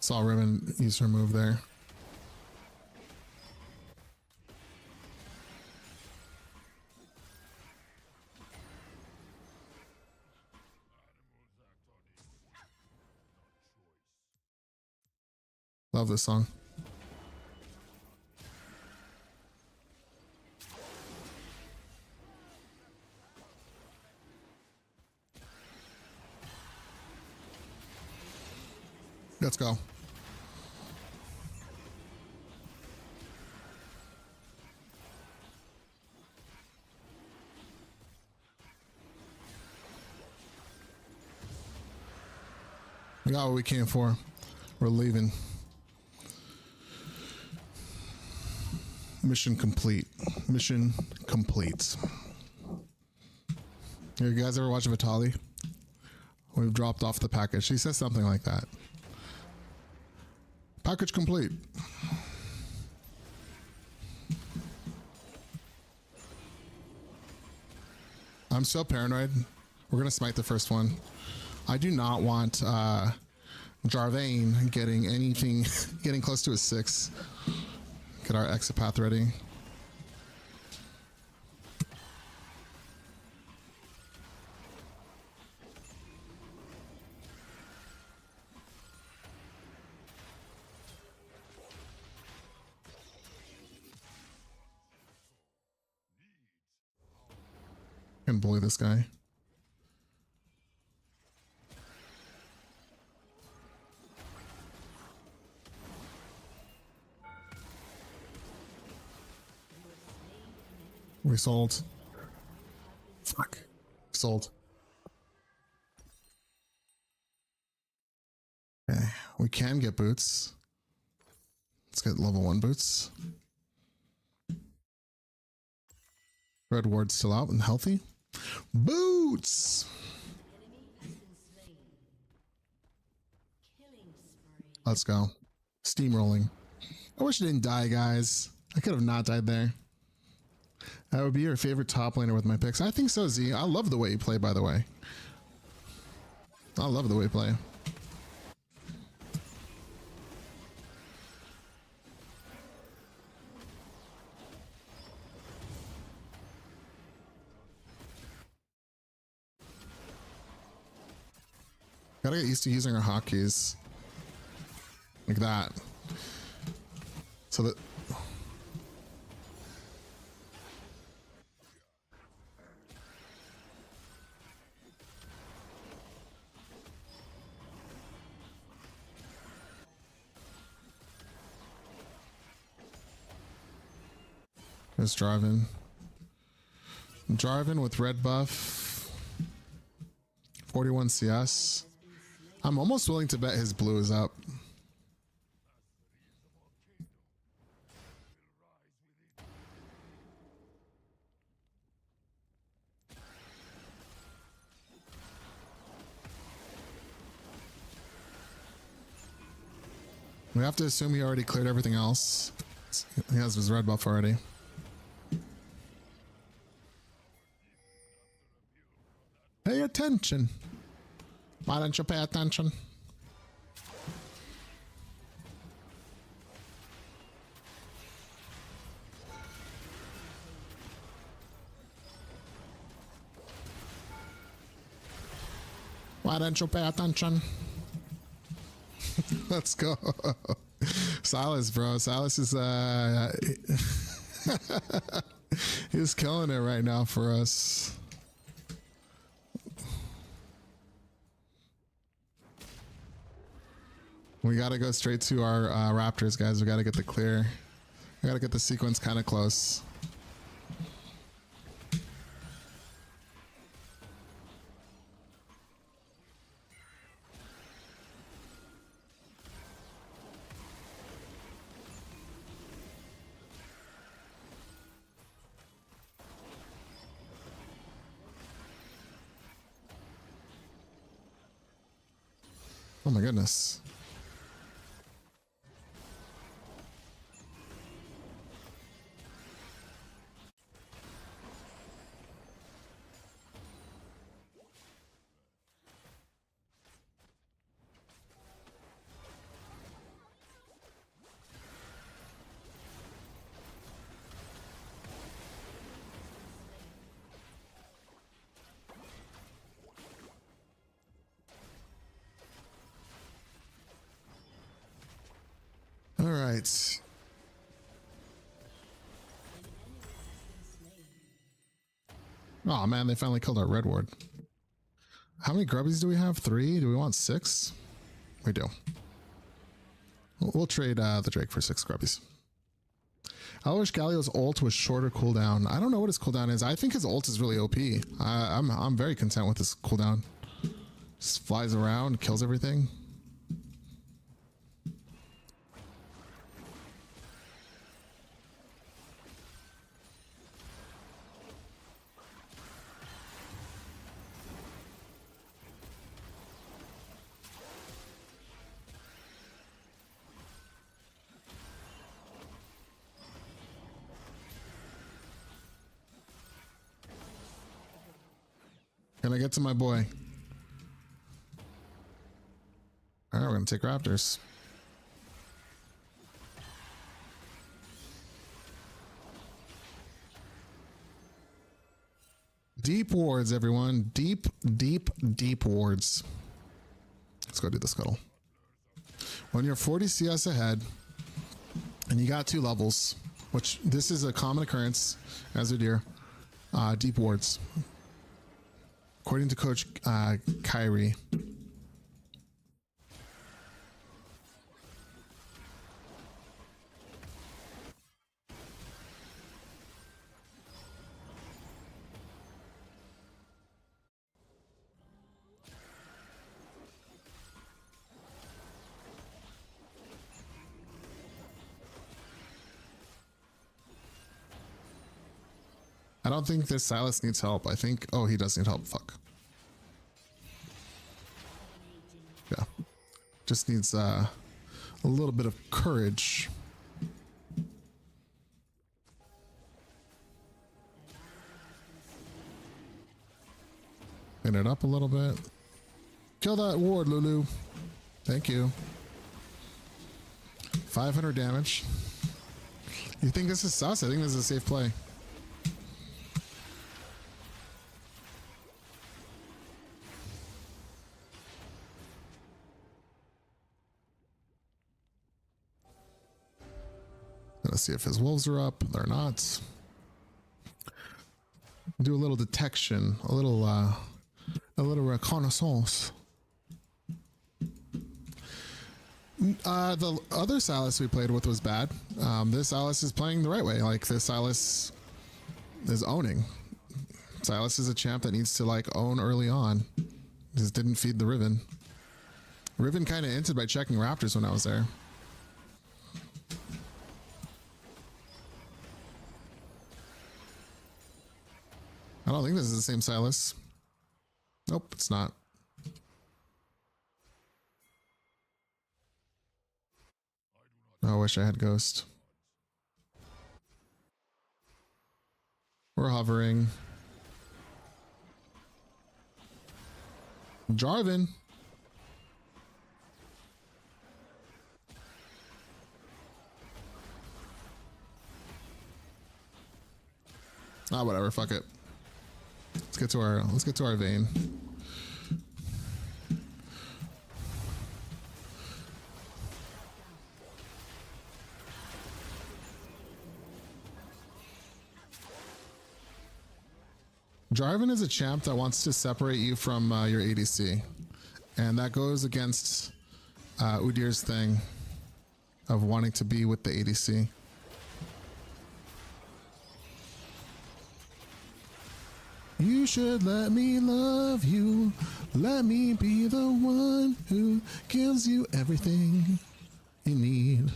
Saw Riven use her move there. Love this song. Let's go. We got what we came for. We're leaving. Mission complete. Mission complete. You guys ever watch Vitali? We've dropped off the package. She says something like that. Package complete. I'm so paranoid. We're gonna smite the first one. I do not want Jarvane getting anything, getting close to a 6. Get our exit path ready. Can bully this guy. We sold. Fuck. Sold. Okay. We can get boots. Let's get level 1 boots. Red ward's still out and healthy. Boots! Let's go. Steamrolling. I wish I didn't die, guys. I could have not died there. That would be your favorite top laner with my picks. I think so, Z. I love the way you play, by the way. I love the way you play. Gotta get used to using our hotkeys. Like that. So that... There's Jarvan. Jarvan with red buff. 41 CS. I'm almost willing to bet his blue is up. We have to assume he already cleared everything else. He has his red buff already. Pay attention. Why don't you pay attention? Why don't you pay attention? Let's go. Silas, bro. Silas is he's killing it right now for us. We gotta go straight to our raptors, guys. We gotta get the clear. We gotta get the sequence kind of close. Oh my goodness. right. Oh man, they finally killed our red ward. How many grubbies do we have? 3? Do we want 6? We do. We'll trade the Drake for 6 grubbies. I wish Galio's ult was shorter cooldown. I don't know what his cooldown is. I think his ult is really OP. I'm very content with his cooldown. Just flies around, kills everything. Can I get to my boy? All right, we're gonna take Raptors. Deep wards, everyone. Deep, deep, deep wards. Let's go do the scuttle. When you're 40 CS ahead and you got 2 levels, which this is a common occurrence as a deer, deep wards. According to Coach Kyrie. I don't think this Silas needs help. I think... Oh, he does need help. Fuck. Yeah. Just needs a little bit of courage. Clean it up a little bit. Kill that ward, Lulu. Thank you. 500 damage. You think this is sus? I think this is a safe play. Let's see if his wolves are up. They're not. Do a little detection, a little reconnaissance. The other Silas we played with was bad. This Silas is playing the right way. Like, this Silas is owning. Silas is a champ that needs to like own early on. Just didn't feed the Riven. Riven kind of hinted by checking Raptors when I was there. I don't think this is the same Silas. Nope, it's not. Oh, I wish I had Ghost. We're hovering. Jarvan. Ah, whatever, fuck it. Let's get to our vein. Jarvan is a champ that wants to separate you from your ADC, and that goes against Udyr's thing of wanting to be with the ADC. You should let me love you. Let me be the one who gives you everything you need.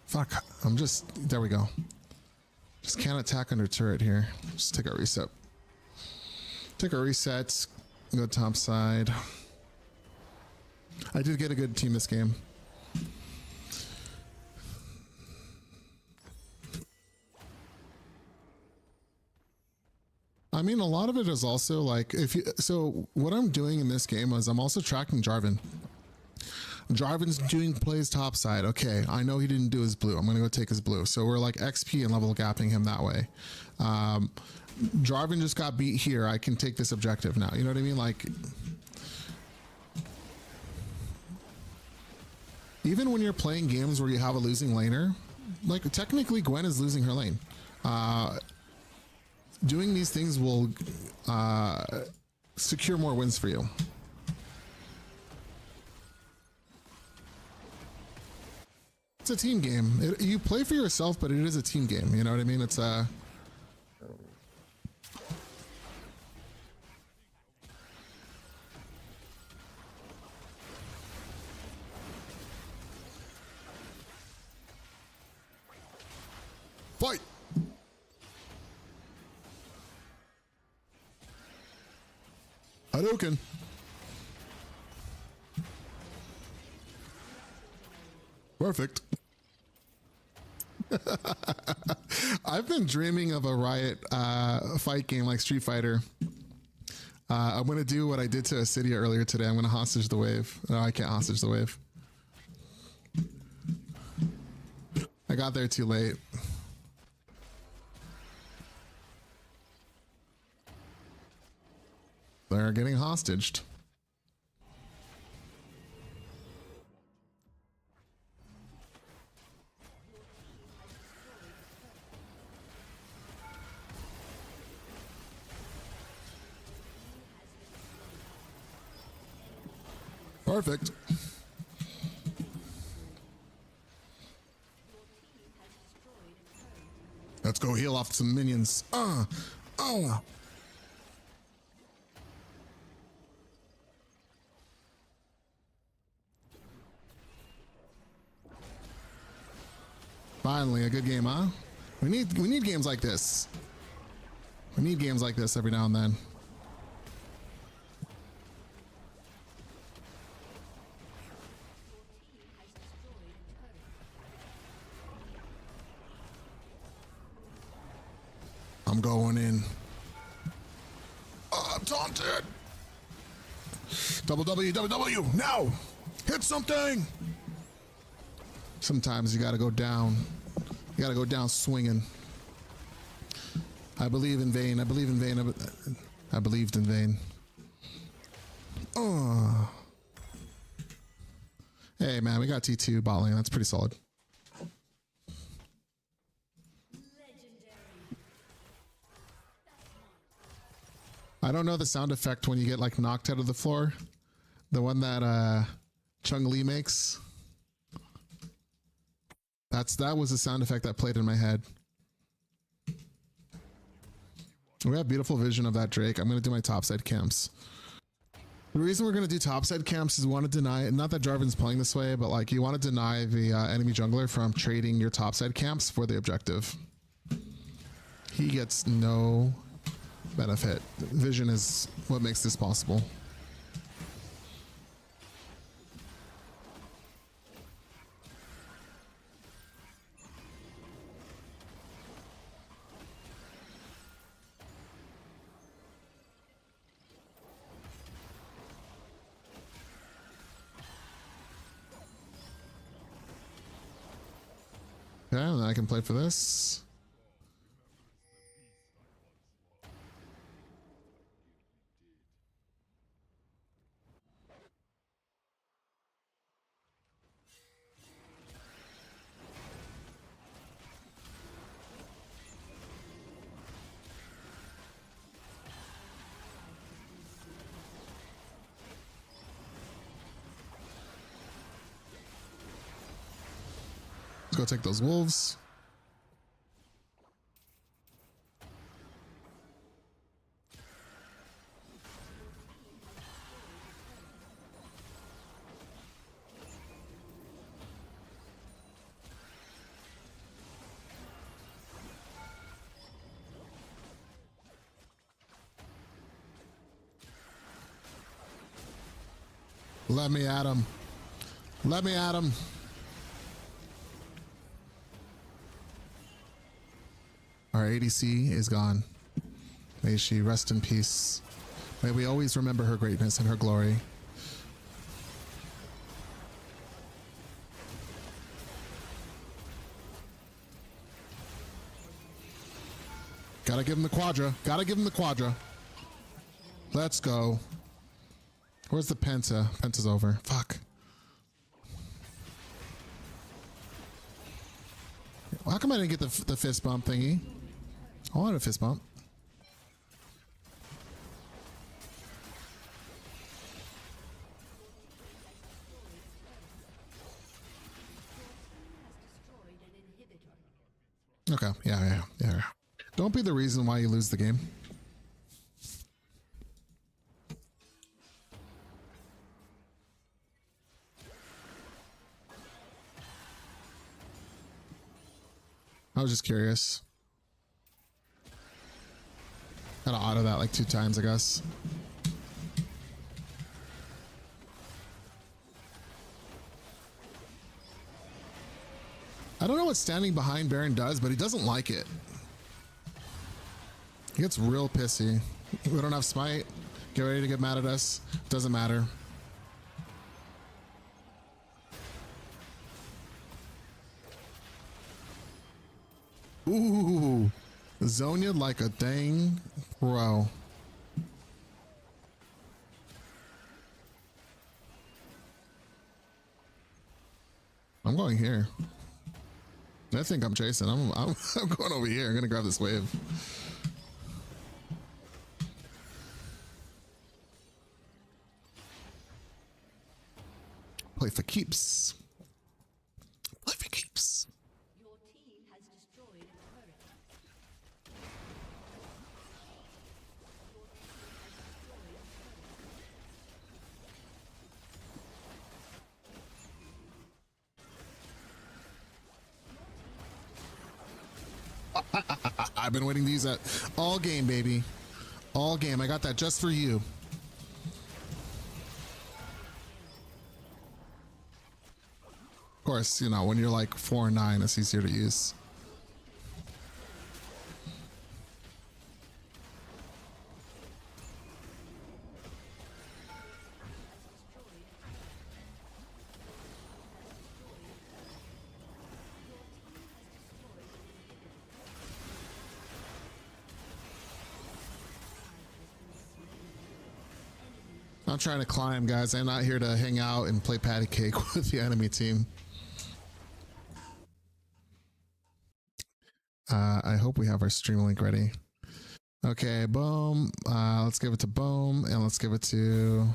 Fuck, I'm just... There we go. Just can't attack under turret here. Just take a reset. Take a reset. Go top side. I did get a good team this game. I mean, a lot of it is also like, if you, so what I'm doing in this game is I'm also tracking Jarvan. Jarvan's doing plays topside. Okay, I know he didn't do his blue. I'm gonna go take his blue. So we're like XP and level gapping him that way. Jarvan just got beat here. I can take this objective now. You know what I mean? Like, even when you're playing games where you have a losing laner, like technically Gwen is losing her lane. Doing these things will secure more wins for you. It's a team game. You play for yourself, but it is a team game. You know what I mean? It's a... Fight! Hadouken! Perfect. I've been dreaming of a Riot fight game like Street Fighter. I'm going to do what I did to Acidia earlier today. I'm going to hostage the wave. No, I can't hostage the wave. I got there too late. They're getting hostaged. Perfect. Let's go heal off some minions. Finally, a good game, huh? We need games like this. We need games like this every now and then. I'm going in. Oh, I'm taunted. Double W, double W, now! Hit something! Sometimes you gotta go down. You gotta go down swinging. I believe in vain. I believe in vain. I believed in vain. Oh. Hey, man, we got T2 bot lane. That's pretty solid. I don't know the sound effect when you get like knocked out of the floor. The one that Chung Li makes. That was the sound effect that played in my head. We have beautiful vision of that Drake. I'm going to do my topside camps. The reason we're going to do topside camps is we want to deny, not that Jarvan's playing this way, but like you want to deny the enemy jungler from trading your topside camps for the objective. He gets no benefit. Vision is what makes this possible. Okay, and then I can play for this. Let's go take those wolves. Let me at him. Let me at him. Our ADC is gone. May she rest in peace. May we always remember her greatness and her glory. Gotta give him the quadra. Gotta give him the quadra. Let's go. Where's the Penta? Penta's over. Fuck. How come I didn't get the fist bump thingy? I wanted a fist bump. Okay, yeah. Don't be the reason why you lose the game. I was just curious. Gotta auto that like 2 times, I guess. I don't know what standing behind Baron does, but he doesn't like it. He gets real pissy. We don't have smite. Get ready to get mad at us. Doesn't matter. Ooh. Zonia like a dang pro. I'm going here. I think I'm chasing. I'm going over here. I'm gonna grab this wave. Play for keeps. Play for keeps. Your team has destroyed a turret. I've been waiting these at all game, baby. All game. I got that just for you. Of course, you know, when you're like 4 and 9, it's easier to use. I'm trying to climb, guys. I'm not here to hang out and play patty cake with the enemy team. I hope we have our stream link ready. Okay, boom. Let's give it to boom, and let's give it to.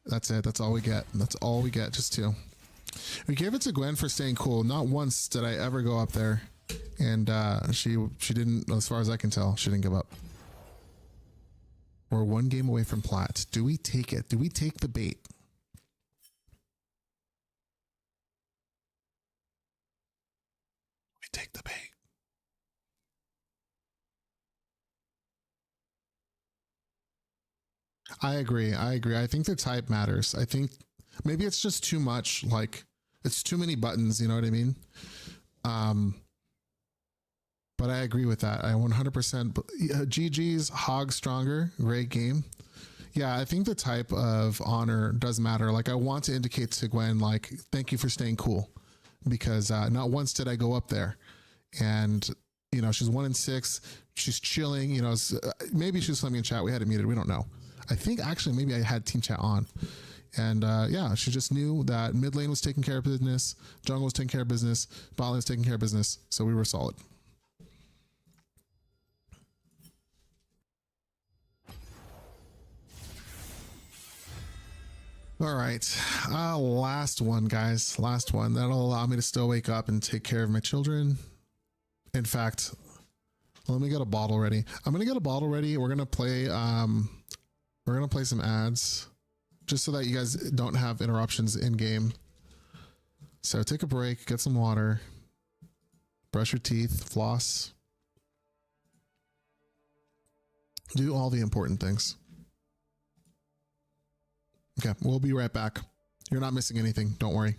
That's it. That's all we get. That's all we get. Just 2. We gave it to Gwen for staying cool. Not once did I ever go up there, and she didn't. As far as I can tell, she didn't give up. We're 1 game away from plat. Do we take it? Do we take the bait? We take the bait. I agree. I think the type matters. I think maybe it's just too much. Like it's too many buttons. You know what I mean? But I agree with that. I 100%. GG's Hog Stronger. Great game. Yeah, I think the type of honor does matter. Like I want to indicate to Gwen, like, thank you for staying cool, because not once did I go up there, and you know she's 1 and 6. She's chilling. You know, maybe she was letting me in chat. We had it muted. We don't know. I think actually maybe I had team chat on, and yeah, she just knew that mid lane was taking care of business, jungle was taking care of business, bot lane was taking care of business, so we were solid. All right, last one, guys. Last one. That'll allow me to still wake up and take care of my children. In fact, let me get a bottle ready. I'm gonna get a bottle ready. We're gonna play some ads, just so that you guys don't have interruptions in game. So take a break, get some water, brush your teeth, floss, do all the important things. Okay, we'll be right back. You're not missing anything. Don't worry.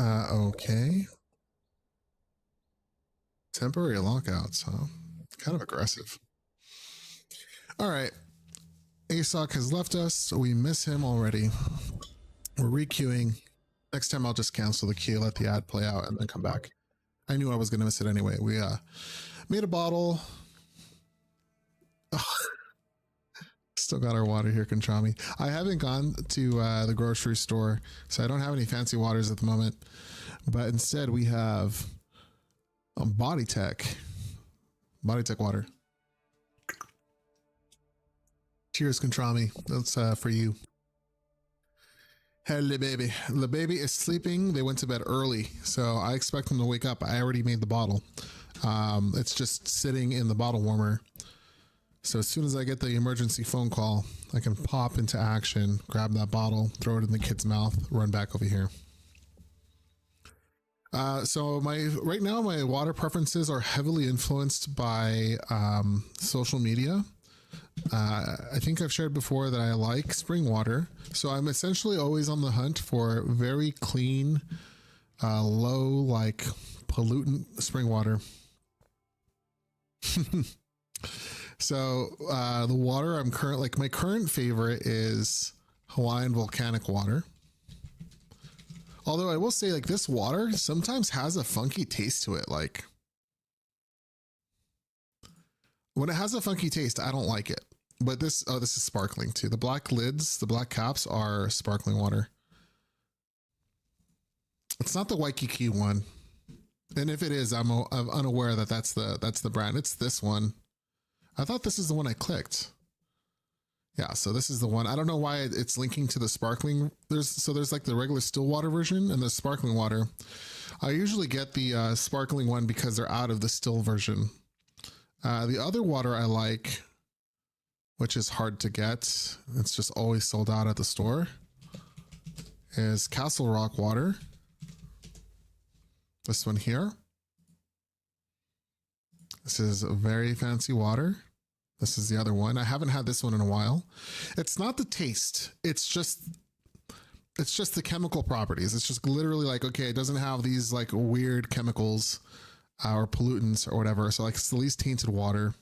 Okay. Temporary lockouts, huh? Kind of aggressive. All right. ASOC has left us, so we miss him already. We're requeuing. Next time I'll just cancel the queue, let the ad play out, and then come back. I knew I was going to miss it anyway. We made a bottle. Oh, still got our water here, Kontrami. I haven't gone to the grocery store, so I don't have any fancy waters at the moment. But instead, we have Body Tech water. Cheers, Kontrami. That's for you. Hello, baby. The baby is sleeping. They went to bed early, so I expect them to wake up. I already made the bottle. It's just sitting in the bottle warmer. So as soon as I get the emergency phone call, I can pop into action, grab that bottle, throw it in the kid's mouth, run back over here. So right now my water preferences are heavily influenced by social media. I think I've shared before that I like spring water. So I'm essentially always on the hunt for very clean, low, like pollutant spring water. So the water I'm my current favorite is Hawaiian volcanic water. Although I will say, like, this water sometimes has a funky taste to it. Like, when it has a funky taste, I don't like it. But this is sparkling too. The black lids, the black caps are sparkling water. It's not the Waikiki one. And if it is, I'm unaware that that's the brand. It's this one. I thought this is the one I clicked. Yeah, so this is the one. I don't know why it's linking to the sparkling. There's like the regular still water version and the sparkling water. I usually get the sparkling one because they're out of the still version. The other water I like, which is hard to get, it's just always sold out at the store, is Castle Rock water. This one here. This is a very fancy water. This is the other one. I haven't had this one in a while. It's not the taste. It's just the chemical properties. It's just literally like, okay, it doesn't have these like weird chemicals or pollutants or whatever. So like it's the least tainted water.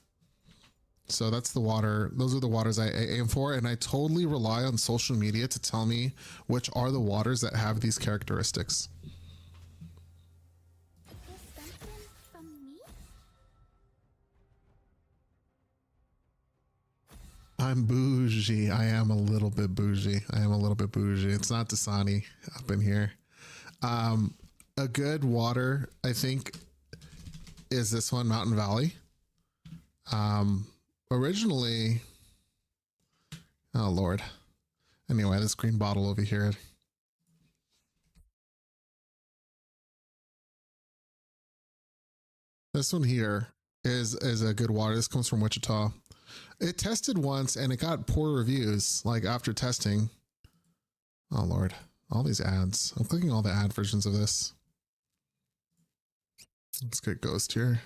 So that's the water. Those are the waters I aim for. And I totally rely on social media to tell me which are the waters that have these characteristics. I'm bougie. I am a little bit bougie. It's not Dasani up in here. A good water, I think, is this one, Mountain Valley. Originally, oh Lord. Anyway, this green bottle over here. This one here is a good water. This comes from Wichita. It tested once and it got poor reviews, like after testing. Oh Lord, all these ads. I'm clicking all the ad versions of this. Let's get Ghost here.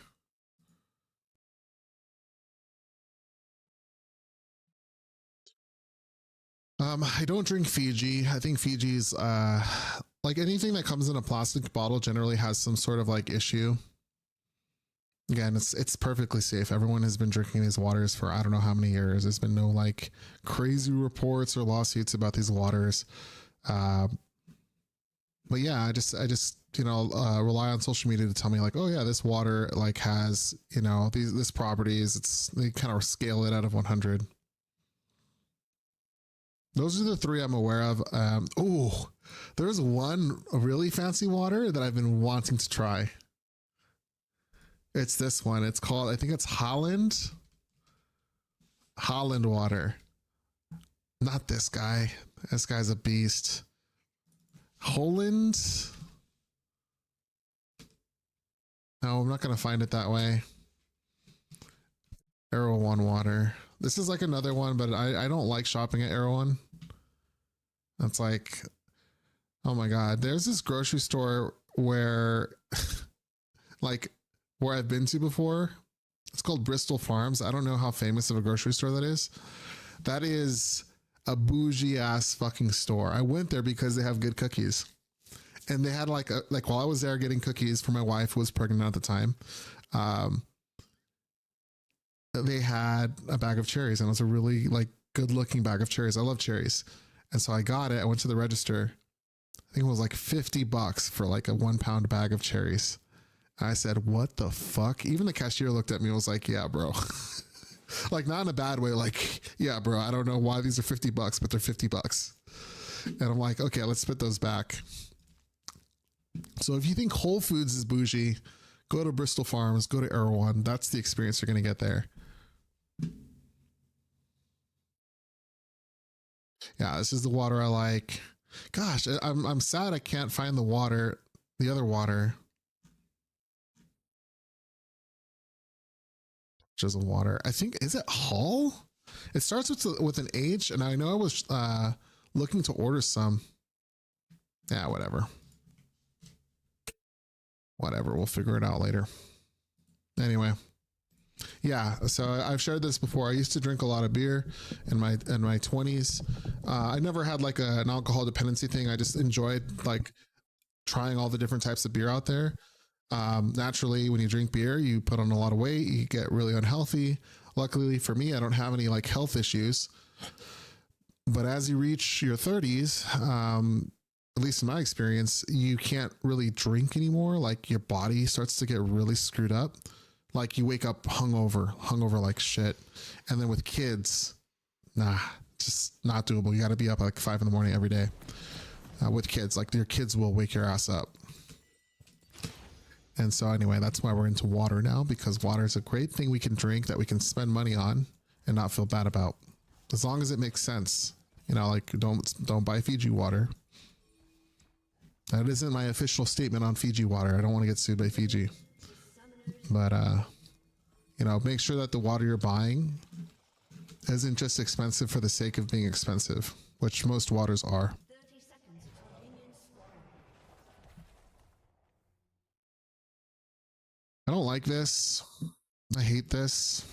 I don't drink Fiji. I think Fiji's like anything that comes in a plastic bottle generally has some sort of like issue. Again, it's perfectly safe. Everyone has been drinking these waters for I don't know how many years. There's been no like crazy reports or lawsuits about these waters. But yeah, I just rely on social media to tell me like, oh yeah, this water like has this properties. They kind of scale it out of 100. Those are the three I'm aware of. There's one really fancy water that I've been wanting to try. It's this one. It's called, I think it's Holland water. Not this guy. This guy's a beast. Holland. No, I'm not going to find it that way. Arrow One water. This is like another one, but I don't like shopping at Arrow One. That's like, oh my God. There's this grocery store where where I've been to before. It's called Bristol Farms. I don't know how famous of a grocery store that is. That is a bougie ass fucking store. I went there because they have good cookies. And they had like while I was there getting cookies for my wife who was pregnant at the time, um, they had a bag of cherries, and it was a really like good looking bag of cherries. I love cherries. And so I got it. I went to the register. I think it was like $50 for like a 1 pound bag of cherries. And I said, what the fuck? Even the cashier looked at me and was like, yeah, bro. Like, not in a bad way. Like, yeah, bro, I don't know why these are $50, but they're $50. And I'm like, okay, let's spit those back. So if you think Whole Foods is bougie, go to Bristol Farms, go to Erewhon. That's the experience you're going to get there. Yeah, this is the water I like. Gosh, I'm sad I can't find the water, the other water. Which is a water. I think, is it Hull? It starts with an H, and I know I was looking to order some. Yeah, whatever. Whatever, we'll figure it out later. Anyway. Yeah, so I've shared this before. I used to drink a lot of beer in my 20s. I never had like an alcohol dependency thing. I just enjoyed like trying all the different types of beer out there. Naturally, when you drink beer, you put on a lot of weight, you get really unhealthy. Luckily for me, I don't have any like health issues. But as you reach your 30s, at least in my experience, you can't really drink anymore. Like your body starts to get really screwed up. Like you wake up hungover like shit. And then with kids, nah, just not doable. You got to be up at like 5 a.m. every day with kids. Like your kids will wake your ass up. And so anyway, that's why we're into water now, because water is a great thing we can drink that we can spend money on and not feel bad about, as long as it makes sense. You know, like don't buy Fiji water. That isn't my official statement on Fiji water. I don't want to get sued by Fiji. But, you know, make sure that the water you're buying isn't just expensive for the sake of being expensive, which most waters are. 30 seconds until minions spawn. I don't like this. I hate this.